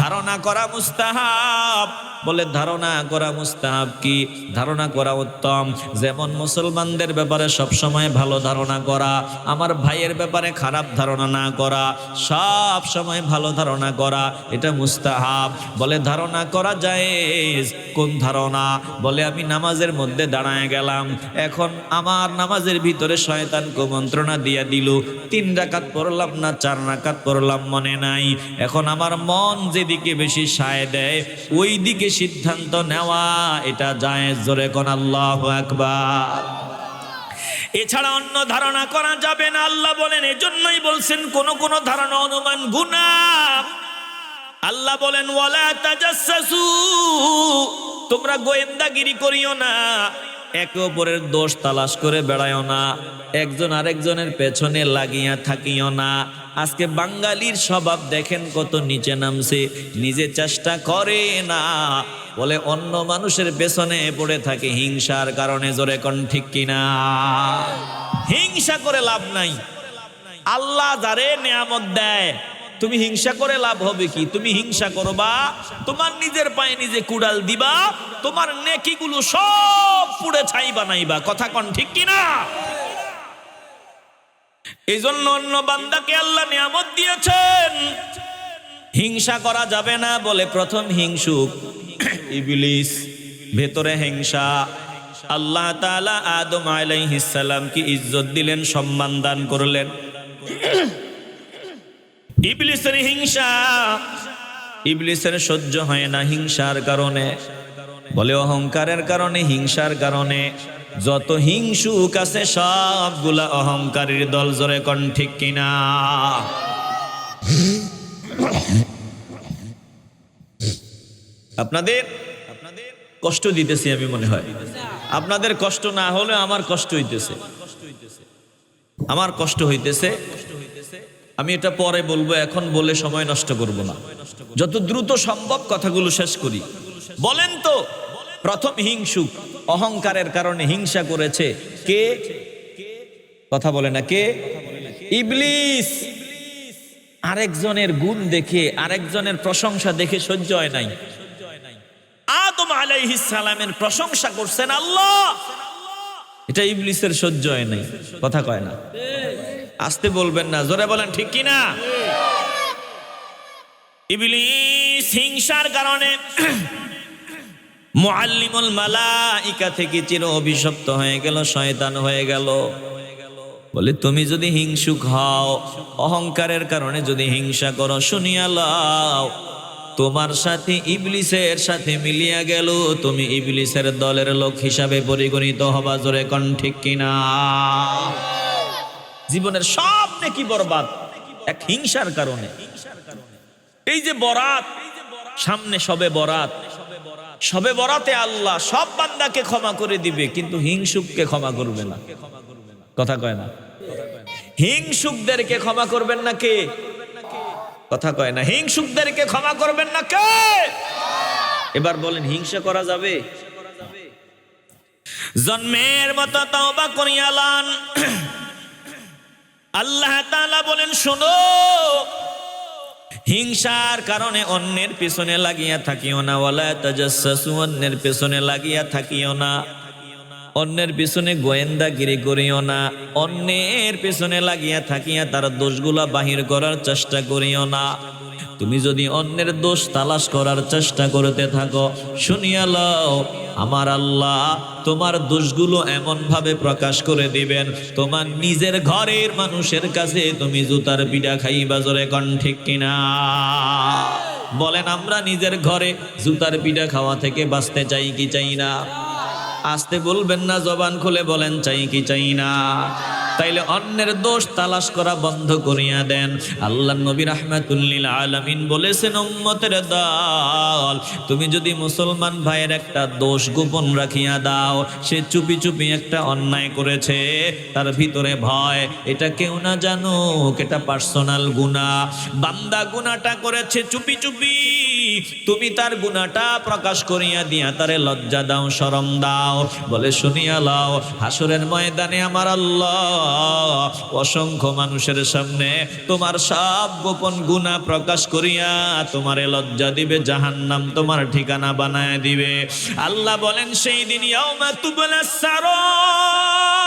ধারণা করা মুস্তাহাব। বলে ধারণা করা মুস্তাহাব কি? ধারণা করা উত্তম। যেমন মুসলমানদের ব্যাপারে সব সময় ভালো ধারণা করা, আমার ভাইয়ের ব্যাপারে খারাপ ধারণা না করা, সব সময় ভালো ধারণা করা, এটা মুস্তাহাব। বলে ধারণা করা জায়েজ। কোন ধারণা? বলে আমি নামাজের মধ্যে দাঁড়ায় গেলাম, এখন আমার নামাজের ভিতরে শয়তান কুমন্ত্রণা দিয়া দিল, 3 রাকাত পড়লাম না 4 রাকাত পড়লাম মনে নাই। এখন আমার মন যেদিকে বেশি সায় দেয় ওই দিকে সিদ্ধান্ত নেওয়া, এটা জায়েজ। জোরে কোন আল্লাহু আকবার। এছাড়া অন্য ধারণা করা যাবে না। আল্লাহ বলেন, এজন্যই বলছেন কোন কোন ধারণা অনুমান গুনাহ। আল্লাহ বলেন, ওয়ালা তাজাসসু, তোমরা গোয়েন্দাগিরি করিও না, একে অপরের দোষ তালাশ করে বেড়ায়ও না, একজন আরেকজনের পেছনে লাগিয়া থাকিও না। আজকে বাঙালির স্বভাব দেখেন কত নিচে নামছে, নিজে চেষ্টা করে না, বলে অন্য মানুষের পেছনে পড়ে থাকে হিংসার কারণে। জোরে কোন ঠিক কিনা? হিংসা করে লাভ নাই। আল্লাহ যারে নিয়ামত দেয়, তুমি হিংসা করে লাভ হবে কি? তুমি হিংসা করবা, তোমার নিজের পায়ে নিজে কুড়াল দিবা, তোমার নেকিগুলো সব পুড়ে ছাই বানাইবা। কথা কোন ঠিক কিনা? এই জন্য অন্য বান্দাকে আল্লাহ নিয়ামত দিয়েছেন, হিংসা করা যাবে না। বলে প্রথম হিংসুক ইবলিস, ভেতরে হিংসা। আল্লাহ তাআলা আদম আলাইহিস সালামকে ইজ্জত দিলেন, সম্মান দান করলেন। ইবলিসের হিংসা, ইবলিসের সহ্য হয় না হিংসার কারণে। বলে অহংকারের কারণে, হিংসার কারণে। যত হিংসুক আছে সবগুলা অহংকারীর দল। জোরে কোন ঠিক কিনা? আপনাদের কষ্ট দিতেছি আমি, মনে হয় আপনাদের কষ্ট না হলে আমার কষ্ট হইতেছে, আমার কষ্ট হইতেছে। আমি এটা পরে বলবো, এখন বলে সময় নষ্ট করব না, যত দ্রুত সম্ভব কথাগুলো শেষ করি। বলেন তো, প্রথম হিংসুক, অহংকারের কারণে হিংসা করেছে কে? কথা বলে না কে? ইবলিস। আরেকজনের গুণ দেখে, আরেকজনের প্রশংসা দেখে সহ্য হয় নাই। আদম আলাইহিস সালামের প্রশংসা করছেন আল্লাহ, এটা ইবলিসের সহ্য হয় নাই। কথা কয় না? আসতে বলবেন না, জোরে বলেন ঠিক কিনা? ইবলিস হিংসার কারণে মুআল্লিমুল মালাইকা থেকে চির অভিশপ্ত হয়ে গেল, শয়তান হয়ে গেল। বলে তুমি যদি হিংসুক হও, অহংকারের কারণে যদি হিংসা করো, শুনিয়া লও, তোমার সাথে ইবলিসের সাথে মিলিয়া গেল, তুমি ইবলিসের দলের লোক হিসাবে পরিগণিত হবা। জোরে কোন ঠিক কিনা? জীবনের সব নেকি বরবাদ এক হিংসার কারণে। এই যে বরাত সামনে, সবে বরাত, সবে বরাতে আল্লাহ সব বান্দাকে ক্ষমা করে দিবে, কিন্তু হিংসুককে ক্ষমা করবে না। কথা কয় না? হিংসুকদেরকে ক্ষমা করবেন না কে? কথা কয় না? হিংসুকদেরকে ক্ষমা করবেন না কে? এবার বলেন হিংসা করা যাবে? জন্মের মতো তওবা করিয়া লন। আল্লাহ তাআলা বলেন শোনো, হিংসার কারণে অন্যের পেছনে লাগিয়া থাকিও না। ওয়ালা তাজাসসু, অন্যের পেছনে লাগিয়া থাকিও না। অন্যের পেছনে গোয়েন্দাগিরি করিও না। অন্যের পেছনে লাগিয়া থাকিয়া তার দোষগুলা বাহির করার চেষ্টা করিও না। তুমি যদি অন্যের দোষ তালাশ করার চেষ্টা করতে থাকো, শুনিয়া লও আমার আল্লাহ তোমার দোষগুলো এমন ভাবে প্রকাশ করে দিবেন, তোমার নিজের ঘরের মানুষের কাছে তুমি জুতার পিঠা খাইবা। জোরে কোন ঠিক কিনা? বলেন আমরা নিজের ঘরে জুতার পিঠা খাওয়া থেকে বাঁচতে চাই কি চাই না? আসতে বলবেন না, জবান খুলে বলেন চাই কি চাই না? তাইলে অন্যের দোষ তালাশ করা বন্ধ করিয়া দেন। আল্লাহ নবী রাহমাতুল লিল আলামিন বলেছেন, উম্মতের দল, তুমি যদি মুসলমান ভাইয়ের একটা দোষ গোপন রাখিয়া দাও, সে চুপি চুপি একটা অন্যায় করেছে, তার ভিতরে ভয়, এটা কেউ না জানুক, এটা পার্সোনাল গুনাহ, বান্দা গুনাহটা করেছে চুপি চুপি, তুমি তার গুনাহটা প্রকাশ করিয়া দিয়া তারে লজ্জা দাও, শরম দাও। বলে শুনিয়া লও, হাসরের ময়দানে আমার আল্লাহ অসংখ্য মানুষের সামনে তোমার সব গোপন গুনাহ প্রকাশ করিয়া তোমারে লজ্জা দিবে, জাহান্নাম তোমার ঠিকানা বানায় দিবে। আল্লাহ বলেন সেই দিন ইয়াউমা তুবলাস সারাইর,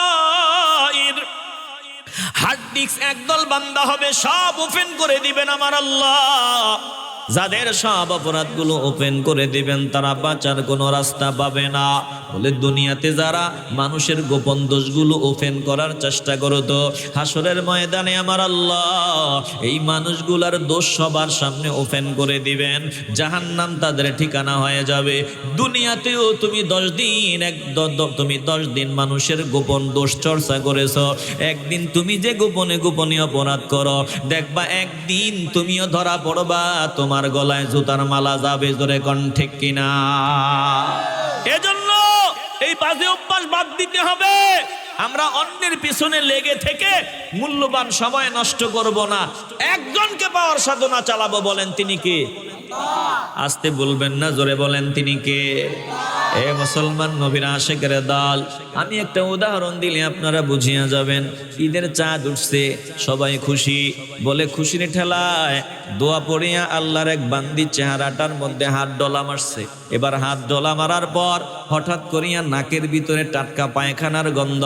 হার্ড ডিস্ক একদল বান্দা হবে, সব ওপেন করে দিবেন আমার আল্লাহ। যাদের সব অপরাধগুলো ওপেন করে দিবেন তারা বাঁচার কোনো রাস্তা পাবে না। বলে দুনিয়াতে যারা মানুষের গোপন দোষগুলো ওপেন করার চেষ্টা করতো, হাসরের ময়দানে আমার আল্লাহ এই মানুষগুলার দোষ সবার সামনে ওপেন করে দিবেন, জাহান্নাম তাদের ঠিকানা হয়ে যাবে। দুনিয়াতেও তুমি 10 দিন তুমি 10 দিন মানুষের গোপন দোষ চর্চা করেছো, একদিন তুমি যে গোপনে গোপনে অপরাধ করো, দেখবা একদিন তুমিও ধরা পড়বা, তোমার গলায় জুতার মালা যাবে। জোরে কোন ঠিক কিনা? এজন্য এই বাজে অভ্যাস বাদ দিতে হবে। আমরা অন্যের পিছনে লেগে থেকে মূল্যবান সময় নষ্ট করব না, একজনকে পাওয়ার সাধনা চালাবো। বলেন তিনি কে? আসতে বলবেন না, জোরে বলেন তিনি কে? এ মুসলমান নবীর আশিকের দল, আমি একটা উদাহরণ দিলে আপনারা বুঝিয়া যাবেন। ঈদের চাঁদ উঠছে, সবাই খুশি, বলে খুশির ঠেলায় দোয়া পড়িয়া আল্লাহর এক বান্দি চেহারাটার মধ্যে হাত ডলা মারছে। এবার হাত ডলা মারার পর হঠাৎ করিয়া নাকের ভিতরে টাটকা পায়খানার গন্ধ।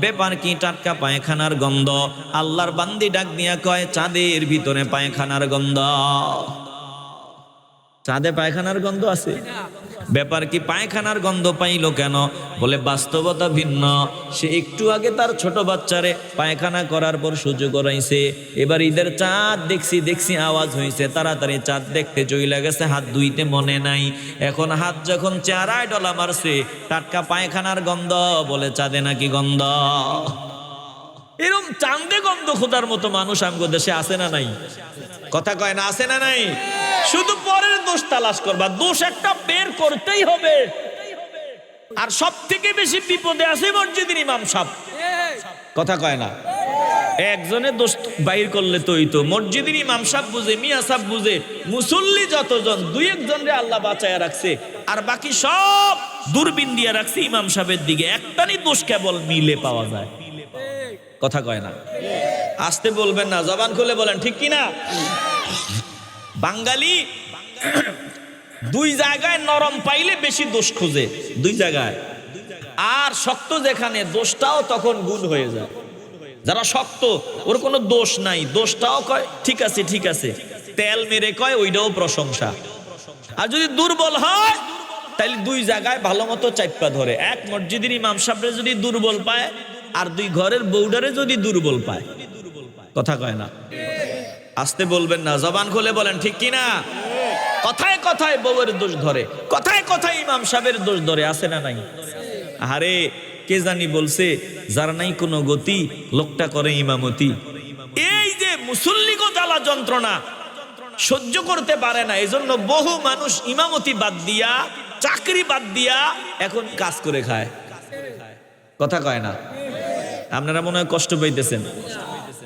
ব্যাপার কি টাটকা পায়খানার গন্ধ? আল্লাহর বান্দি ডাক দিয়া কয়, চাঁদের ভিতরে পায়খানার গন্ধ। চাঁদে পায়খানার গন্ধ আছে? ব্যাপার কি পায়খানার গন্ধ পাইলো কেন? বলে বাস্তবতা ভিন্ন। সে একটু আগে তার ছোট বাচ্চারে পায়খানা করার পর সহ্য করাইছে, এবার ঈদের চাঁদ দেখছি আওয়াজ হয়েছে, তাড়াতাড়ি চাঁদ দেখতে চইলা গেছে, হাত ধুইতে মনে নাই। এখন হাত যখন চেহারায় ডলা মারছে, টাটকা পায়খানার গন্ধ, বলে চাঁদে নাকি গন্ধ। এরকম চাঁদে গন্ধ খোদার মতো মানুষ আমগো দেশে আছে না নাই? কথা কয় না, আছে না নাই? শুধু পরের দোষ তালাশ করবা, দোষ একটা বের করতেই হবে। আর সব থেকে বেশি বিপদে আছে মসজিদের ইমাম সাহেব। কথা কয় না? একজনের দোষ বাইর করলে তো মসজিদের ইমাম সাহেব বুঝে, মিয়া সাহেব বুঝে, মুসল্লি যতজন 2-1 রে আল্লাহ বাঁচায়া রাখছে, আর বাকি সব দূরবীন দিয়ে রাখছে ইমাম সাহেবের দিকে। একটারই দোষ কেবল মিলে পাওয়া যায়। কথা কয় না? আসতে বলবেন না, জবান খুলে বলেন ঠিক কিনা? বাঙালি 2 জায়গায় নরম পাইলে বেশি দোষ খুঁজে, 2 জায়গায়। আর শক্ত যেখানে, দোষটাও তখন গুণ হয়ে যায়। যারা শক্ত ওর কোনো দোষ নাই, দোষটাও কয় ঠিক আছে ঠিক আছে, তেল মেরে কয় ওইটাও প্রশংসা। আর যদি দুর্বল হয় তাহলে 2 জায়গায় ভালো মতো চাপ্পা ধরে। এক মসজিদের ইমাম সাহেবরে যদি দুর্বল পায়, আর 2 ঘরের বউডারে যদি দুর্বল পায়। কথা কয় না? আসতে বলবেন না, জবান খুলে বলেন ঠিক কিনা? কথায় কথায় বউয়ের দোষ ধরে, কথায় কথায় ইমাম সাহেবের দোষ ধরে, আছে না নাই? আরে কে জানি বলছে, যার নাই কোনো গতি লোকটা করে ইমামতি। এই যে মুসল্লিগো জ্বালা যন্ত্রণা সহ্য করতে পারে না, এজন্য বহু মানুষ ইমামতি বাদ দিয়া, চাকরি বাদ দিয়া এখন কাজ করে খায়। কথা কয় না? আপনারা মনে হয় কষ্ট পাইতেছেন।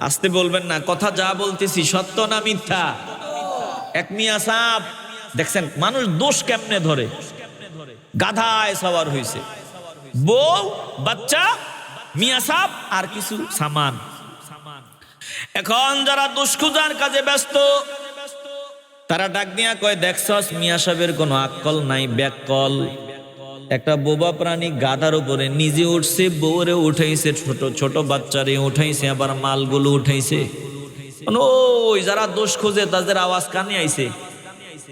আসতে বলবেন না, কথা যা বলতেছি সত্য না মিথ্যা? এক মিয়া সাহেব দেখছেন মানুষ দোষ কেমনে ধরে, গাধায় সওয়ার হইছে, বউ বাচ্চা মিয়া সাহেব আর কিছু সামান। এখন যারা দুষ্কুজার কাজে ব্যস্ত তারা ডাক দিয়া কয়, দেখছস মিয়া সাহেবের কোনো আক্কল নাই, ব্যাককল। একটা বোবা প্রাণী গাধার উপরে নিজে উঠছে, বউরে উঠাইছে, ছোট ছোট বাচ্চারে উঠাইছে, আবার মালগুলো উঠাইছে। ওই যারা দোষ খোঁজে তাদের আওয়াজ কানে আইছে।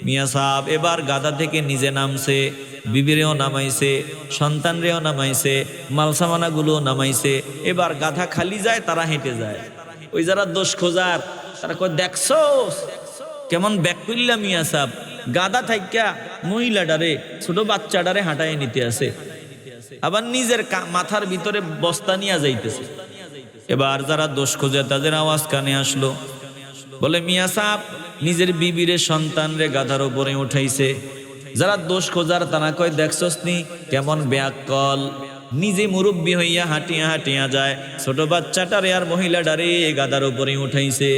মিয়া সাহেব এবার গাধা থেকে নিজে নামছে, বিবিরেও নামাইছে, সন্তানরেও নামাইছে, মালসামানাগুলো নামাইছে। এবার গাধা খালি যায়, তারা হেঁটে যায়। ওই যারা দোষ খোঁজার তারা কয়, দেখছো কেমন ব্যাক করলাম মিয়া সাহেব, গাধা থাইকা মহিলাটারে ছোট বাচ্চাটারে হাঁটাই নিতে আসে, আবার নিজের মাথার ভিতরে বস্তা নিয়ে যাইতেছে। এবার যারা দোষ খোঁজে তাদের আওয়াজ কানে আসলো, বলে মিয়া সাহেব নিজের বিবিরে সন্তানরে গাধার উপরে উঠাইছে। যারা দোষ খোঁজার তারা কয়, দেখছস নি কেমন ব্যাককল, নিজে মুরব্বী হইয়া হাঁটিয়া হাঁটিয়া যায়, ছোট বাচ্চাটারে আর মহিলাটারে গাধার উপরে উঠাইছে।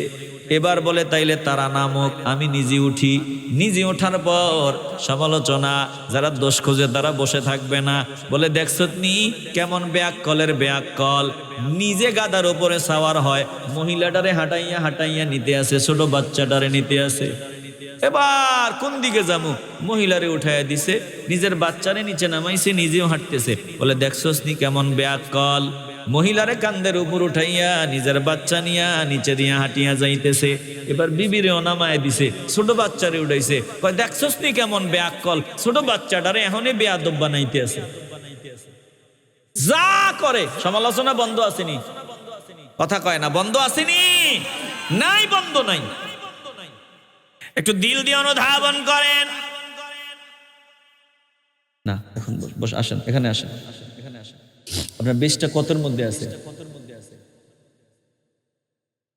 এবার বলে তাইলে তারা নামক, আমি নিজে উঠি। নিজে ওঠার পর সমালোচনা, যারা দোষ খোঁজে তারা বসে থাকবে না, বলে দেখছত নি কেমন ব্যাককলের ব্যাককল, নিজে গাধার উপরে সাওয়ার হয়, মহিলাটারে হাঁটাইয়া হাঁটাইয়া নিতে আসে, ছোট বাচ্চাটারে নিতে আসে। এবার কোন দিকে যাবো, মহিলারে উঠাইয়া দিছে, নিজের বাচ্চারে নিচে নামাইছে, নিজেও হাঁটতেছে। বলে দেখছস নি কেমন ব্যাককল, মহিলারে কান্দের উপর উঠাইয়া নিজের বাচ্চা নিয়া নিচে দিয়া হাঁটিয়া যাইতেছে। এবার বিবিরেও নামায় দিছে, ছোট বাচ্চারে উঠাইছে। কয় দেখছস নি কেমন ব্যাককল, ছোট বাচ্চাটারে এখনই বেয়াদব বানাইতে আছে। যা করে সমালোচনা বন্ধ আসেনি, কথা কয় না বন্ধ আসেনি, নাই বন্ধ নাই। একটু দিল দিয়ে অনুধাবন করেন না। এখন বস, আসেন এখানে আসেন, আপনার বেশটা কতর মধ্যে আছে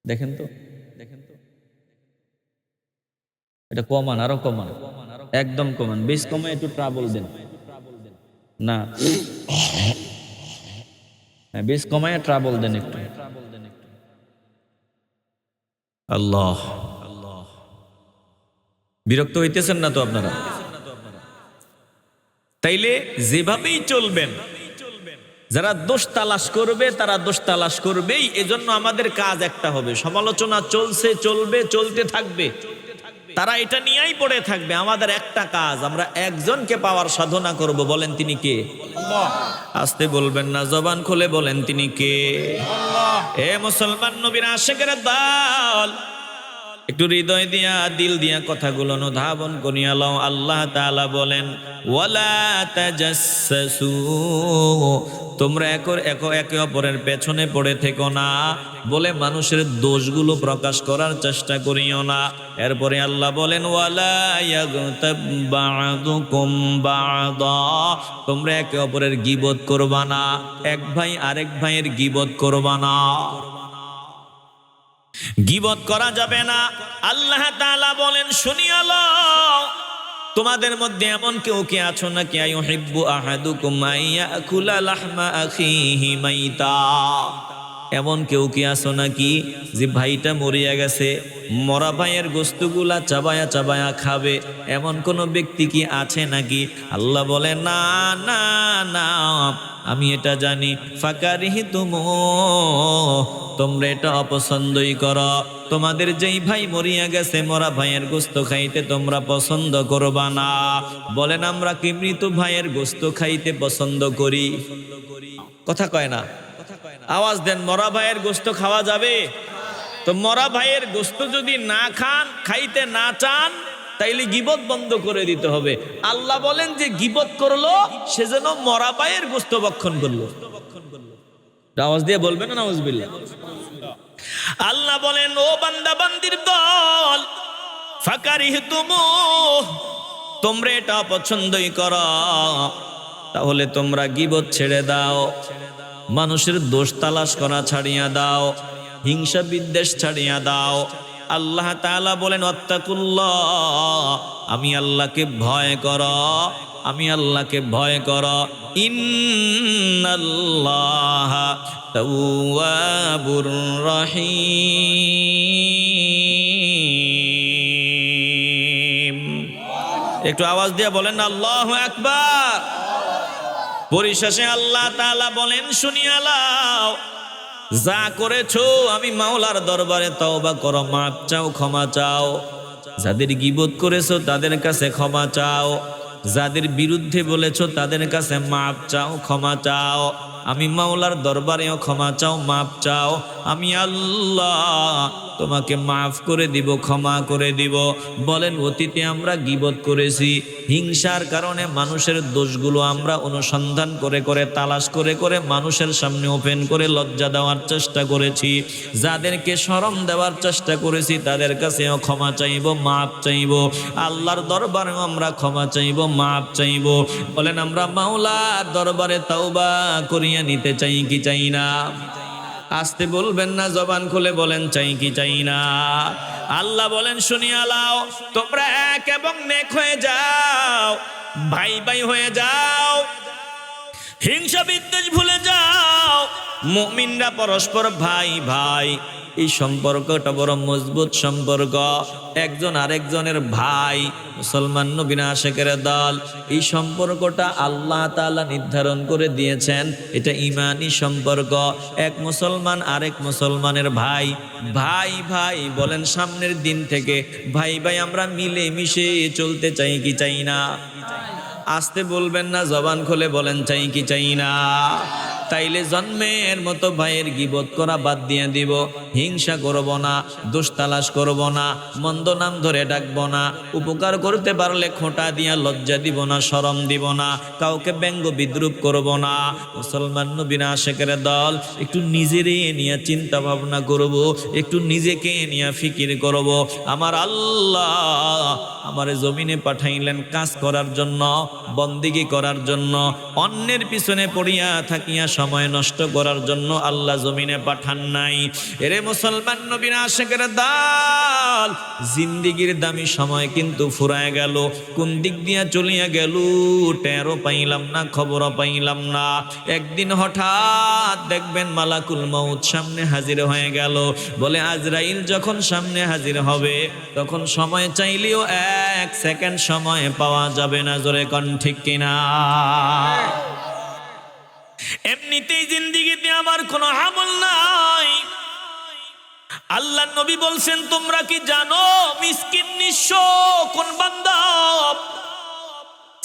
দেখেন তো, এটা কমান, আরো কমান, একদম কমান, বেশ কমায় একটু ট্রাবল দেন না, বেশ কমায় ট্রাবল দেন একটু। আল্লাহ, বিরক্ত হইতেছেন না তো আপনারা? তাইলে যেভাবেই চলবেন, যারা দোষ তালাশ করবে তারা দোষ তালাশ করবেই। এজন্য আমাদের কাজ একটা হবে, সমালোচনা চলছে, চলবে, চলতে থাকবে, তারা এটা নিয়েই পড়ে থাকবে। আমাদের একটা কাজ, আমরা একজনকে পাওয়ার সাধনা করব। বলেন তিনি কে? আস্তে বলবেন না, জবান খুলে বলেন তিনি কে? এ মুসলমান নবীর আশিকের দল, একটু হৃদয় দিয়া দিল দিয়া কথাগুলো অনুধাবন করিয়া লও। আল্লাহ তাআলা বলেন, ওয়ালা তাজাসসু, তোমরা একে অপরের পেছনে পড়ে থেকো না, বলে মানুষের দোষগুলো প্রকাশ করার চেষ্টা করিও না। এরপরে আল্লাহ বলেন, ওয়ালা ইয়াগতাব বা'দুকুম বা'দা, তোমরা একে অপরের গীবত করবা না, এক ভাই আরেক ভাইয়ের গীবত করবা না, গীবত করা যাবে না। আল্লাহ তাআলা বলেন, শুনিয়া লও, তোমাদের মধ্যে এমন কেউ কি আছো নাকি, আইয়ুহিব্বু আহাদুকুম আইয়াকুলা লাহমা আখিহি মাইতা, এমন কেউ কি আছো নাকি যে ভাইটা মরিয়া গেছে, মরা ভাইয়ের গোস্তগুলা চাবায়া চাবায়া খাবে, এমন কোন ব্যক্তি কি আছে নাকি? আল্লাহ বলে, না না না, আমি এটা জানি। ফাকারিহিতুম, তোমরা এটা অপছন্দই করো, তোমাদের যেই ভাই মরিয়া গেছে মরা ভাইয়ের গোস্ত খাইতে তোমরা পছন্দ করবা না। বলেন আমরা কি মৃত ভাইয়ের গোস্ত খাইতে পছন্দ করি? কথা কয় না, আওয়াজ দেন। মরা ভাইয়ের গোস্ত খাওয়া যাবে? তো মরা ভাইয়ের গোস্ত যদি না খান, খাইতে না চান, তাইলে গীবত বন্ধ করে দিতে হবে। আল্লাহ বলেন যে গীবত করলো সে যেন মরা ভাইয়ের গোস্ত ভক্ষণ করলো। আওয়াজ দিয়ে বলবেন না নাউজুবিল্লাহ। আল্লাহ বলেন, ও বান্দা বান্দির দল, ফাকারিহতুম, তোমরা এটা পছন্দই করো, তাহলে তোমরা গীবত ছেড়ে দাও, মানুষের দোষ তালাশ করা ছাড়িয়া দাও, হিংসা বিদ্বেষ ছাড়িয়া দাও। আল্লাহ তাআলা বলেন, ওয়াত্তাকুল্লাহ, আমি আল্লাহকে ভয় করো, আমি আল্লাহকে ভয় করো। ইন্নাল্লাহা তাওয়াবুর রহিম। একটু আওয়াজ দিয়ে বলেন না আল্লাহু আকবার। পরিশেষে আল্লাহ তাআলা বলেন, শুনিয়া লাও, যা করেছো আমি মাওলার দরবারে তওবা করো, মাপ চাও, ক্ষমা চাও। যাদের গীবত করেছো তাদের কাছে ক্ষমা চাও, যাদের বিরুদ্ধে বলেছো তাদের কাছে মাপ চাও, ক্ষমা চাও। আমি মাওলার দরবারেও ক্ষমা চাও, মাপ চাও। আমি আল্লাহ তোমাকে মাফ করে দিব, ক্ষমা করে দিব। বলেন, অতীতে আমরা গীবত করেছি, হিংসার কারণে মানুষের দোষগুলো আমরা অনুসন্ধান করে করে, তালাশ করে করে মানুষের সামনে ওপেন করে লজ্জা দেওয়ার চেষ্টা করেছি। যাদেরকে শরম দেওয়ার চেষ্টা করেছি তাদের কাছেও ক্ষমা চাইব, মাপ চাইব। আল্লাহর দরবারেও আমরা ক্ষমা চাইব, মাপ চাইব। বলেন, আমরা মাওলার দরবারে তওবা করিয়া নিতে চাই কি চাই না? আসতে বলবেন না, জবান খুলে বলেন, চাই কি চাই না? আল্লাহ বলেন, শুনিয়া লাও, তোমরা এক এবং নেক হয়ে যাও, ভাই ভাই হয়ে যাও, হিংসা বিদ্বেষ ভুলে যাও। মুমিনরা পরস্পর ভাই ভাই, এই সম্পর্কটা বড় মজবুত সম্পর্ক। একজন আরেকজনের ভাই, মুসলমান নবীর আশিকের দল। এই সম্পর্কটা আল্লাহ তাআলা নির্ধারণ করে দিয়েছেন, এটা ঈমানি সম্পর্ক। এক মুসলমান আরেক মুসলমানের ভাই, ভাই ভাই। বলেন, সামনের দিন থেকে ভাই ভাই আমরা মিলে মিশে চলতে চাই কি চাই না? আসতে বলবেন না, জবান খুলে বলেন, চাই কি চাই না? তাইলে জন্মের মতো ভাইয়ের গীবত করা বাদ দিয়ে দিব, হিংসা করব না, দোষ তালাশ করব না, মন্দ নাম ধরে ডাকব না, উপকার করতে পারলে খোঁটা দিয়া লজ্জা দিব না, শরম দিব না, কাউকে ব্যঙ্গ বিদ্রুপ করব না। মুসলমান নবীর আশিকের দল, একটু নিজেরে নিয়ে চিন্তা ভাবনা করব, একটু নিজেকে নিয়ে ফিকির করব। আমার আল্লাহ আমারে জমিনে পাঠাইলেন কাজ করার জন্য, বন্দিগি করার জন্য। অন্যের পিছনে পড়িয়া থাকিয়া সময় নষ্ট করার জন্য আল্লাহ জমিনে পাঠান নাই। এরে মুসলমান নবীর আশিকের দল, জিন্দিগির দামি সময় কিন্তু ফুরায় গেল, কোন দিক দিয়া চলিয়া গেল টেরও পাইলাম না, খবরও পাইলাম না। একদিন হঠাৎ দেখবেন মালাকুল মউত সামনে হাজির হয়ে গেল। বলে, আজরাইল যখন সামনে হাজির হবে তখন সময় চাইলেও এক সেকেন্ড সময় পাওয়া যাবে না। জোরে কোন ঠিক কিনা? এমনিতেই জিন্দিগিতে আমার কোনো আমল নাই। আল্লাহ নবী বলছেন, তোমরা কি জানো মিসকিন নিঃস্ব কোন বান্দা?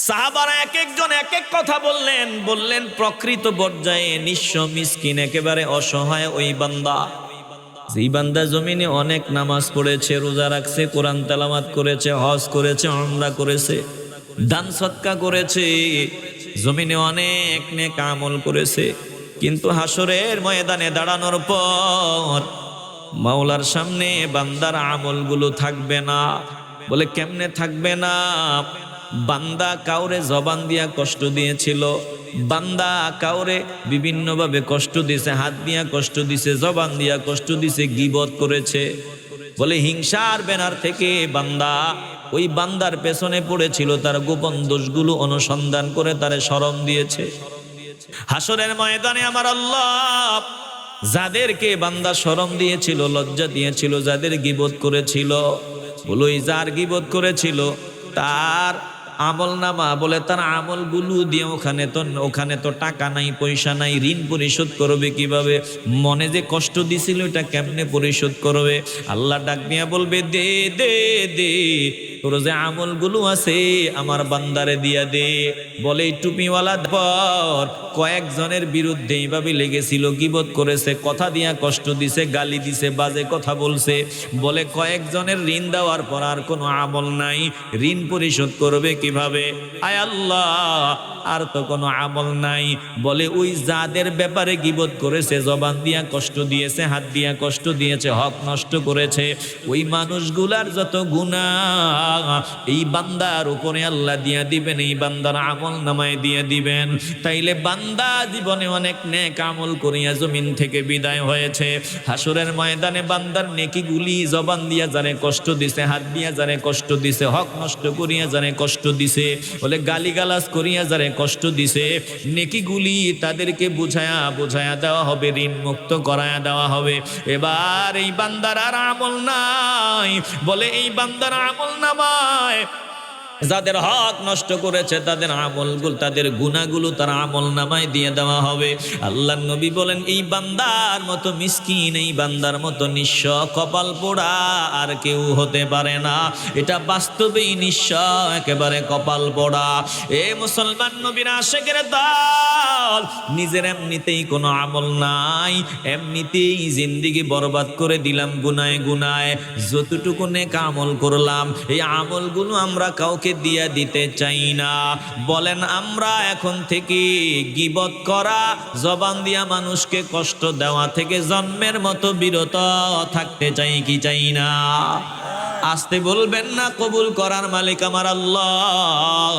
সাহাবারা এক একজন এক এক কথা বললেন। বললেন, প্রকৃত পর্যায়ে নিঃস্ব মিসকিন একেবারে অসহায় ওই বান্দা, যেই বান্দা জমিনে অনেক নামাজ পড়েছে, রোজা রাখছে, কোরআন তেলাওয়াত করেছে, হজ করেছে, উমরা করেছে, দান সদকা করেছে, জমিনে অনেক নেক আমল করেছে, কিন্তু হাসরের ময়দানে দাঁড়ানোর পর মাওলার সামনে বান্দার আমলগুলো থাকবে না। বলে, কেমনে থাকবে না? বান্দা কাউরে জবান দিয়া কষ্ট দিয়েছিল, বান্দা কাউরে বিভিন্নভাবে কষ্ট দিয়েছে, হাত দিয়া কষ্ট দিছে, জবান দিয়া কষ্ট দিছে, গীবত করেছে। বলে, হিংসার ব্যানার থেকে বান্দা ওই বান্দার পেছনে পড়েছিল, তার গোপন দোষগুলো অনুসন্ধান করে তারে শরম দিয়েছে। হাসরের ময়দানে আমার আল্লাহ যাদেরকে বান্দা শরম দিয়েছিল, লজ্জা দিয়েছিল, যাদের গীবত করেছিল, বলো এই যার গীবত করেছিল তার আমল নামা, বলে তার আমলগুলো দিয়ে ওখানে তো টাকা নাই, পয়সা নাই, ঋণ পরিশোধ করবে কিভাবে? মনে যে কষ্ট দিছিল এটা কেমনে পরিশোধ করবে? আল্লাহ ডাক দিয়া বলবে, দে দে দে, তোর যে আমলগুলো আছে আমার বান্দারে দিয়া দে। বলে, এই টুপিওয়ালা পর কয়েকজনের বিরুদ্ধে এইভাবে লেগেছিল, গীবত করেছে, কথা দিয়া কষ্ট দিছে, গালি দিছে, বাজে কথা বলছে। বলে, কয়েকজনের ঋণ দেওয়ার পর আর কোনো আমল নাই, ঋণ পরিশোধ করবে কিভাবে? আয় আল্লাহ, আর তো কোনো আমল নাই। বলে, ওই যাদের ব্যাপারে গীবত করেছে, জবান দিয়া কষ্ট দিয়েছে, হাত দিয়া কষ্ট দিয়েছে, হক নষ্ট করেছে, ওই মানুষগুলার যত গুনাহ এই বান্দার উপরে আল্লাহ দিয়া দিবেন, এই বান্দার আমল নামায় দিয়ে দিবেন। তাইলে বান্দা জীবনে অনেক নেক আমল করিয়া জমিন থেকে বিদায় হয়েছে, হাসরের ময়দানে বান্দার নেকিগুলি জবান দিয়া যারে কষ্ট দিছে, হাত দিয়া যারে কষ্ট দিছে, হক নষ্ট করিয়া যারে কষ্ট দিছে, বলে গালিগালাজ করিয়া যারে কষ্ট দিছে, নেকিগুলি তাদেরকে বুঝায়া দেওয়া হবে, ঋণ মুক্ত করায়া দেওয়া হবে। এবার এই বান্দার আর আমল নাই। বলে, এই বান্দার আমল নামায় যাদের হক নষ্ট করেছে তাদের আমলগুলো, তাদের গুনাহগুলো তার আমল নামায় দিয়ে দেওয়া হবে। আল্লাহর নবী বলেন, এই বান্দার মতো মিসকিন, এই বান্দার মতো নিঃস্ব কপাল পোড়া আর কেউ হতে পারে না। এটা বাস্তবেই নিঃস্ব, একেবারে কপাল পোড়া। এ মুসলমান নবীর আশিকের দল, নিজের এমনিতেই কোনো আমল নাই, এমনিতেই জিন্দেগি বরবাদ করে দিলাম গুনায় গুনায়। যতটুকু নেক আমল করলাম, এই আমলগুলো আমরা কাউকে দিয়া দিতে চাই না। বলেন, আমরা এখন থেকে গীবত করা, জবান দিয়া মানুষকে কষ্ট দেওয়া থেকে জন্মের মতো বিরত থাকতে চাই কি চাই না? আসতে বলবেন না, কবুল করার মালিক আমার আল্লাহ।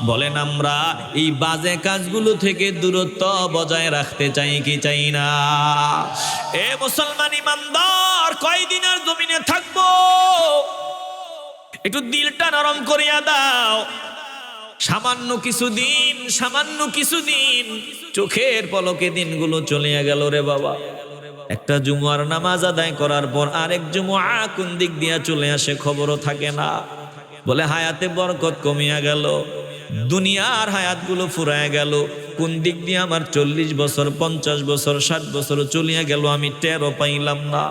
বলেন, আমরা এই বাজে কাজগুলো থেকে দূরত্ব বজায় রাখতে চাই কি চাই না? এ মুসলমান ইমানদার, কয়দিনের জমিনে থাকবো? একটু দিলটা নরম করিয়া দাও। সামান্য কিছুদিন চোখের পলকে দিনগুলো চলিয়া গেল রে বাবা। একটা জুমার নামাজ আদায় করার পর আরেক জুমা কোন দিক দিয়া চলে আসে খবরও থাকে না। বলে হায়াতে বরকত কমিয়া গেল, দুনিয়ার হায়াতগুলো ফুরায় গেল। কোন দিক দিয়ে আমার 40 বছর, 50 বছর, 60 বছর চলিয়া গেল, আমি টেরও পাইলাম না।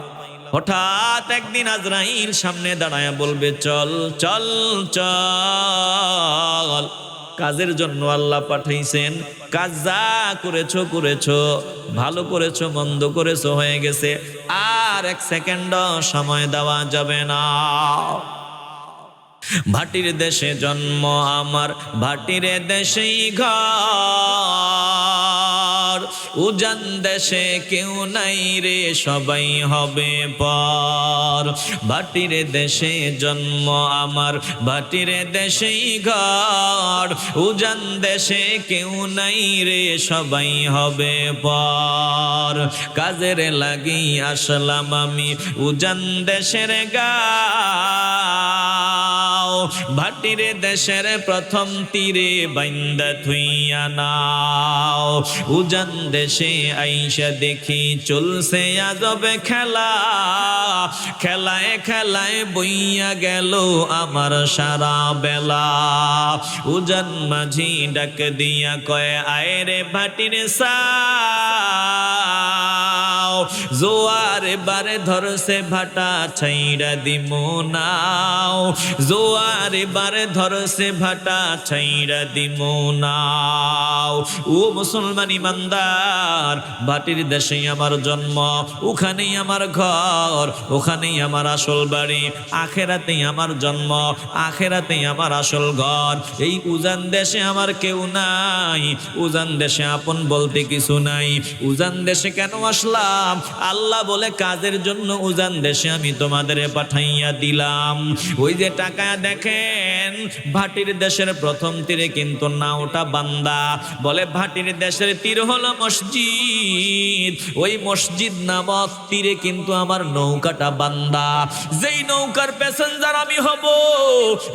হঠাৎ একদিন আজরাইল সামনে দাঁড়ায়া বলবে, চল চল চল, কাজের জন্য আল্লাহ পাঠাইছেন। কাজ যা করেছো করেছো, ভালো করেছো মন্দ করেছো, হয়ে গেছে, আর এক সেকেন্ড সময় দেওয়া যাবে না। ভাটির দেশে জন্ম আমার, ভাটির দেশেই ঘর, উজান দেশে কেউ নাই রে, সবাই হবে পর। ভাটির দেশে জন্ম আমার, ভাটির দেশেই ঘর, উজান দেশে কেউ নাই রে, সবাই হবে পর। কাজের লাগি আসলাম আমি উজান দেশের গাঁও, ভাটির দেশের প্রথম তীরে বাইন্দা থুইয়া নাও। উজান দেশে আইসা দেখি চলছে আজবে খেলা, খেলায় খেলায় বইয়া গেল আমার সারা বেলা। উজান মাঝি ডাক দিয়া কয়, আয় রে ভাটির সাও, জোয়ার বারে ধরছে ভাটা ছাইড়া দিমু নাও, জোয়ার বারে ধরছে ভাটা ছাইড়া দিমু নাও। ও মুসলমান ইমানদার, ভাটির দেশে আমার জন্ম, ওখানেই আমার ঘর, ওখানেই আমার আসল বাড়ি। আখেরাতেই আমার জন্ম, আখেরাতেই আমার আসল ঘর। এই উজান দেশে আমার কেউ নাই, উজান দেশে আপন বলতে কিছু নাই। উজান দেশে কেন আসলাম? আল্লাহ বলে, কাজের জন্য উজান দেশে আমি তোমাদের পাঠাইয়া দিলাম। ওই যে টাকা দেখেন, ভাটির দেশের প্রথম তীরে কিন্তু নাওটা বান্দা। বলে, ভাটির দেশের তীর হলো মসজিদ, ওই মসজিদ নামক তীরে কিন্তু আমার নৌকাটা বান্দা। যেই নৌকার প্যাসেঞ্জার আমি হব,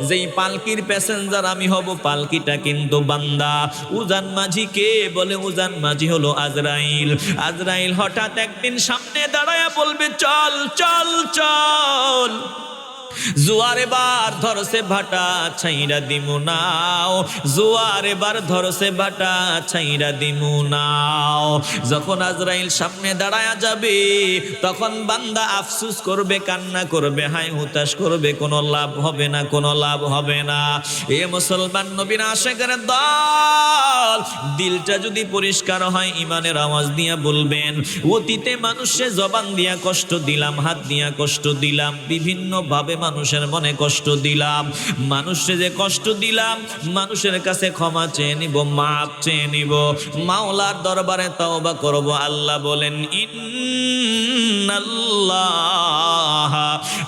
যেই পালকির প্যাসেঞ্জার আমি হব, পালকিটা কিন্তু বান্দা। উজান মাঝি কে? বলে, উজান মাঝি হলো আজরাইল। আজরাইল হঠাৎ একদিন সামনে দাঁড়ায়া বলবে, চল চল চল, জোয়ারে বার ধরছে ভাটা ছাইরা দিমু নাও, জোয়ারে বার ধরছে ভাটা ছাইরা দিমু নাও। যখন আজরাইল সামনে দাঁড়ায়া যাবে, তখন বান্দা আফসোস করবে, কান্না করবে, হায় হুতাশ করবে, কোনো লাভ হবে না, কোনো লাভ হবে না। এ মুসলমান নবীর আশিকের দল, দিলটা যদি পরিষ্কার হয়, ইমানের আওয়াজ দিয়া বলবেন, অতীতে মানুষে জবান দিয়া কষ্ট দিলাম, হাত দিয়া কষ্ট দিলাম, বিভিন্ন ভাবে মানুষের মনে কষ্ট দিলাম, মানুষে যে কষ্ট দিলাম, মানুষের কাছে ক্ষমা চেয়ে নিব, মাপ চেয়ে নিব, মাওলার দরবারে তওবা করব। আল্লাহ বলেন, ইন্নাল্লাহ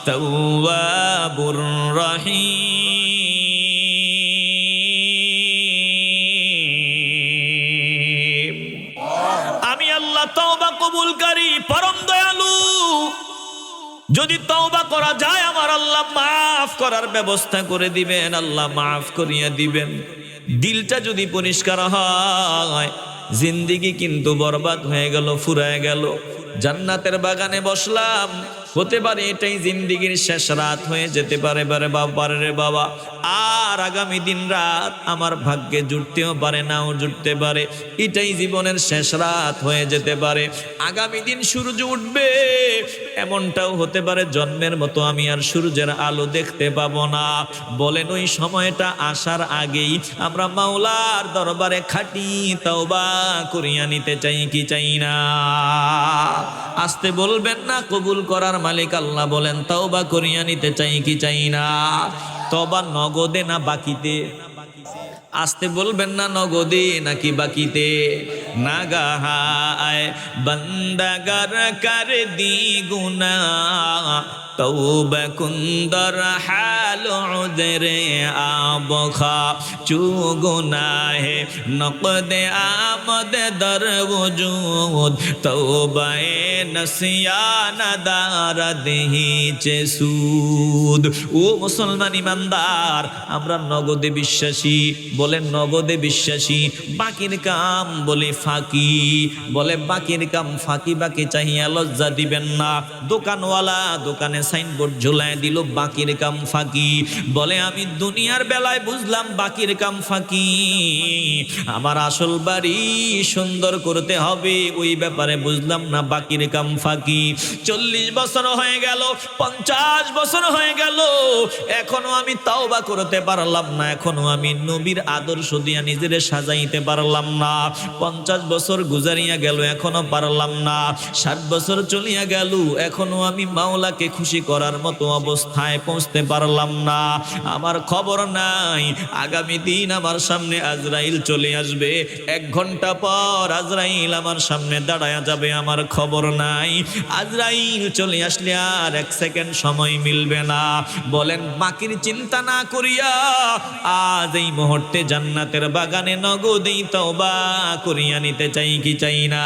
তাওয়াবুর রহিম। আমি আল্লাহ তওবা কবুলকারী, পরম দয়ালু। যদি তওবা করা যায়, আমার আল্লাহ মাফ করার ব্যবস্থা করে দিবেন, আল্লাহ মাফ করিয়া দিবেন। দিলটা যদি পরিষ্কার হয়, জিন্দেগি কিন্তু বরবাদ হয়ে গেল, ফুরায় গেল। জান্নাতের বাগানে বসলাম, হতে পারে এটাই জিন্দিগির শেষ রাত হয়ে যেতে পারে রে বাবা। আর আগামী দিন রাত আমার ভাগ্যে জুটতেও পারে, নাও জুটতে পারে। এটাই জীবনের শেষ রাত হয়ে যেতে পারে। আগামী দিন সূর্য উঠবে, এমনটাও হতে পারে জন্মের মতো আমি আর সূর্যের আলো দেখতে পাবো না। বলেন ওই সময়টা আসার আগেই আমরা মাওলার দরবারে খাটি তওবা করিয়া নিতে চাই কি চাই না? আসতে বলবেন না, কবুল করার মালিক আল্লাহ বলেন তওবা করিয়া নিতে চাই কি চাই না? তওবা নগদে না বাকিতে? আসতে বলবেন না, নগদে নাকি বাকিতে? নাগাহায় বন্দাগার কর দি গুনা তওবা কুন্দর হাল উজরে আবখা চু গুনাহে নকদ আমদ দর वजूद তওবায়ে নসিয়ান দারদ হিচে সুদ। ও মুসলমান ইমানদার, আমরা নগদে বিশ্বাসী, বলেন নগদে বিশ্বাসী। বাকির কাম বলে ফাঁকি, বলে বাকির কাম ফাঁকি। বাকি চাহিয়া লজ্জা দিবেন না। দোকানওয়ালা দোকানে সাইনবোর্ড ঝুলায় দিল বাকির কাম ফাঁকি, বলে আমি দুনিয়ার বেলায় বুঝলাম বাকির কাম ফাঁকি, আমার আসল বাড়ি সুন্দর করতে হবে ওই ব্যাপারে বুঝলাম না বাকির কাম ফাঁকি। 40 বছর হয়ে গেল, 50 বছর হয়ে গেল, এখনো আমি তাওবা করতে পারলাম না, এখনো আমি নবীর আদর্শ দিয়া নিজেরে সাজাইতে পারলাম না। 50 বছর গুজারিয়া গেল, এখনো পারলাম না। 60 বছর চলিয়া গেল, এখনো আমি মাওলাকে খুশি করার মতো অবস্থায় পৌঁছতে পারলাম না। আমার খবর নাই আগামী দিন আমার সামনে আজরাইল চলে আসবে, 1 ঘন্টা পর আজরাইল আমার সামনে দাঁড়ায়া যাবে, আমার খবর নাই। আজরাইল চলে আসলে আর 1 সেকেন্ড সময় মিলবে না। বলেন বাকির চিন্তা না করিয়া আজ এই মুহূর্তে জান্নাতের বাগানে নগদেই তওবা করিয়া নিতে চাই কি চাই না?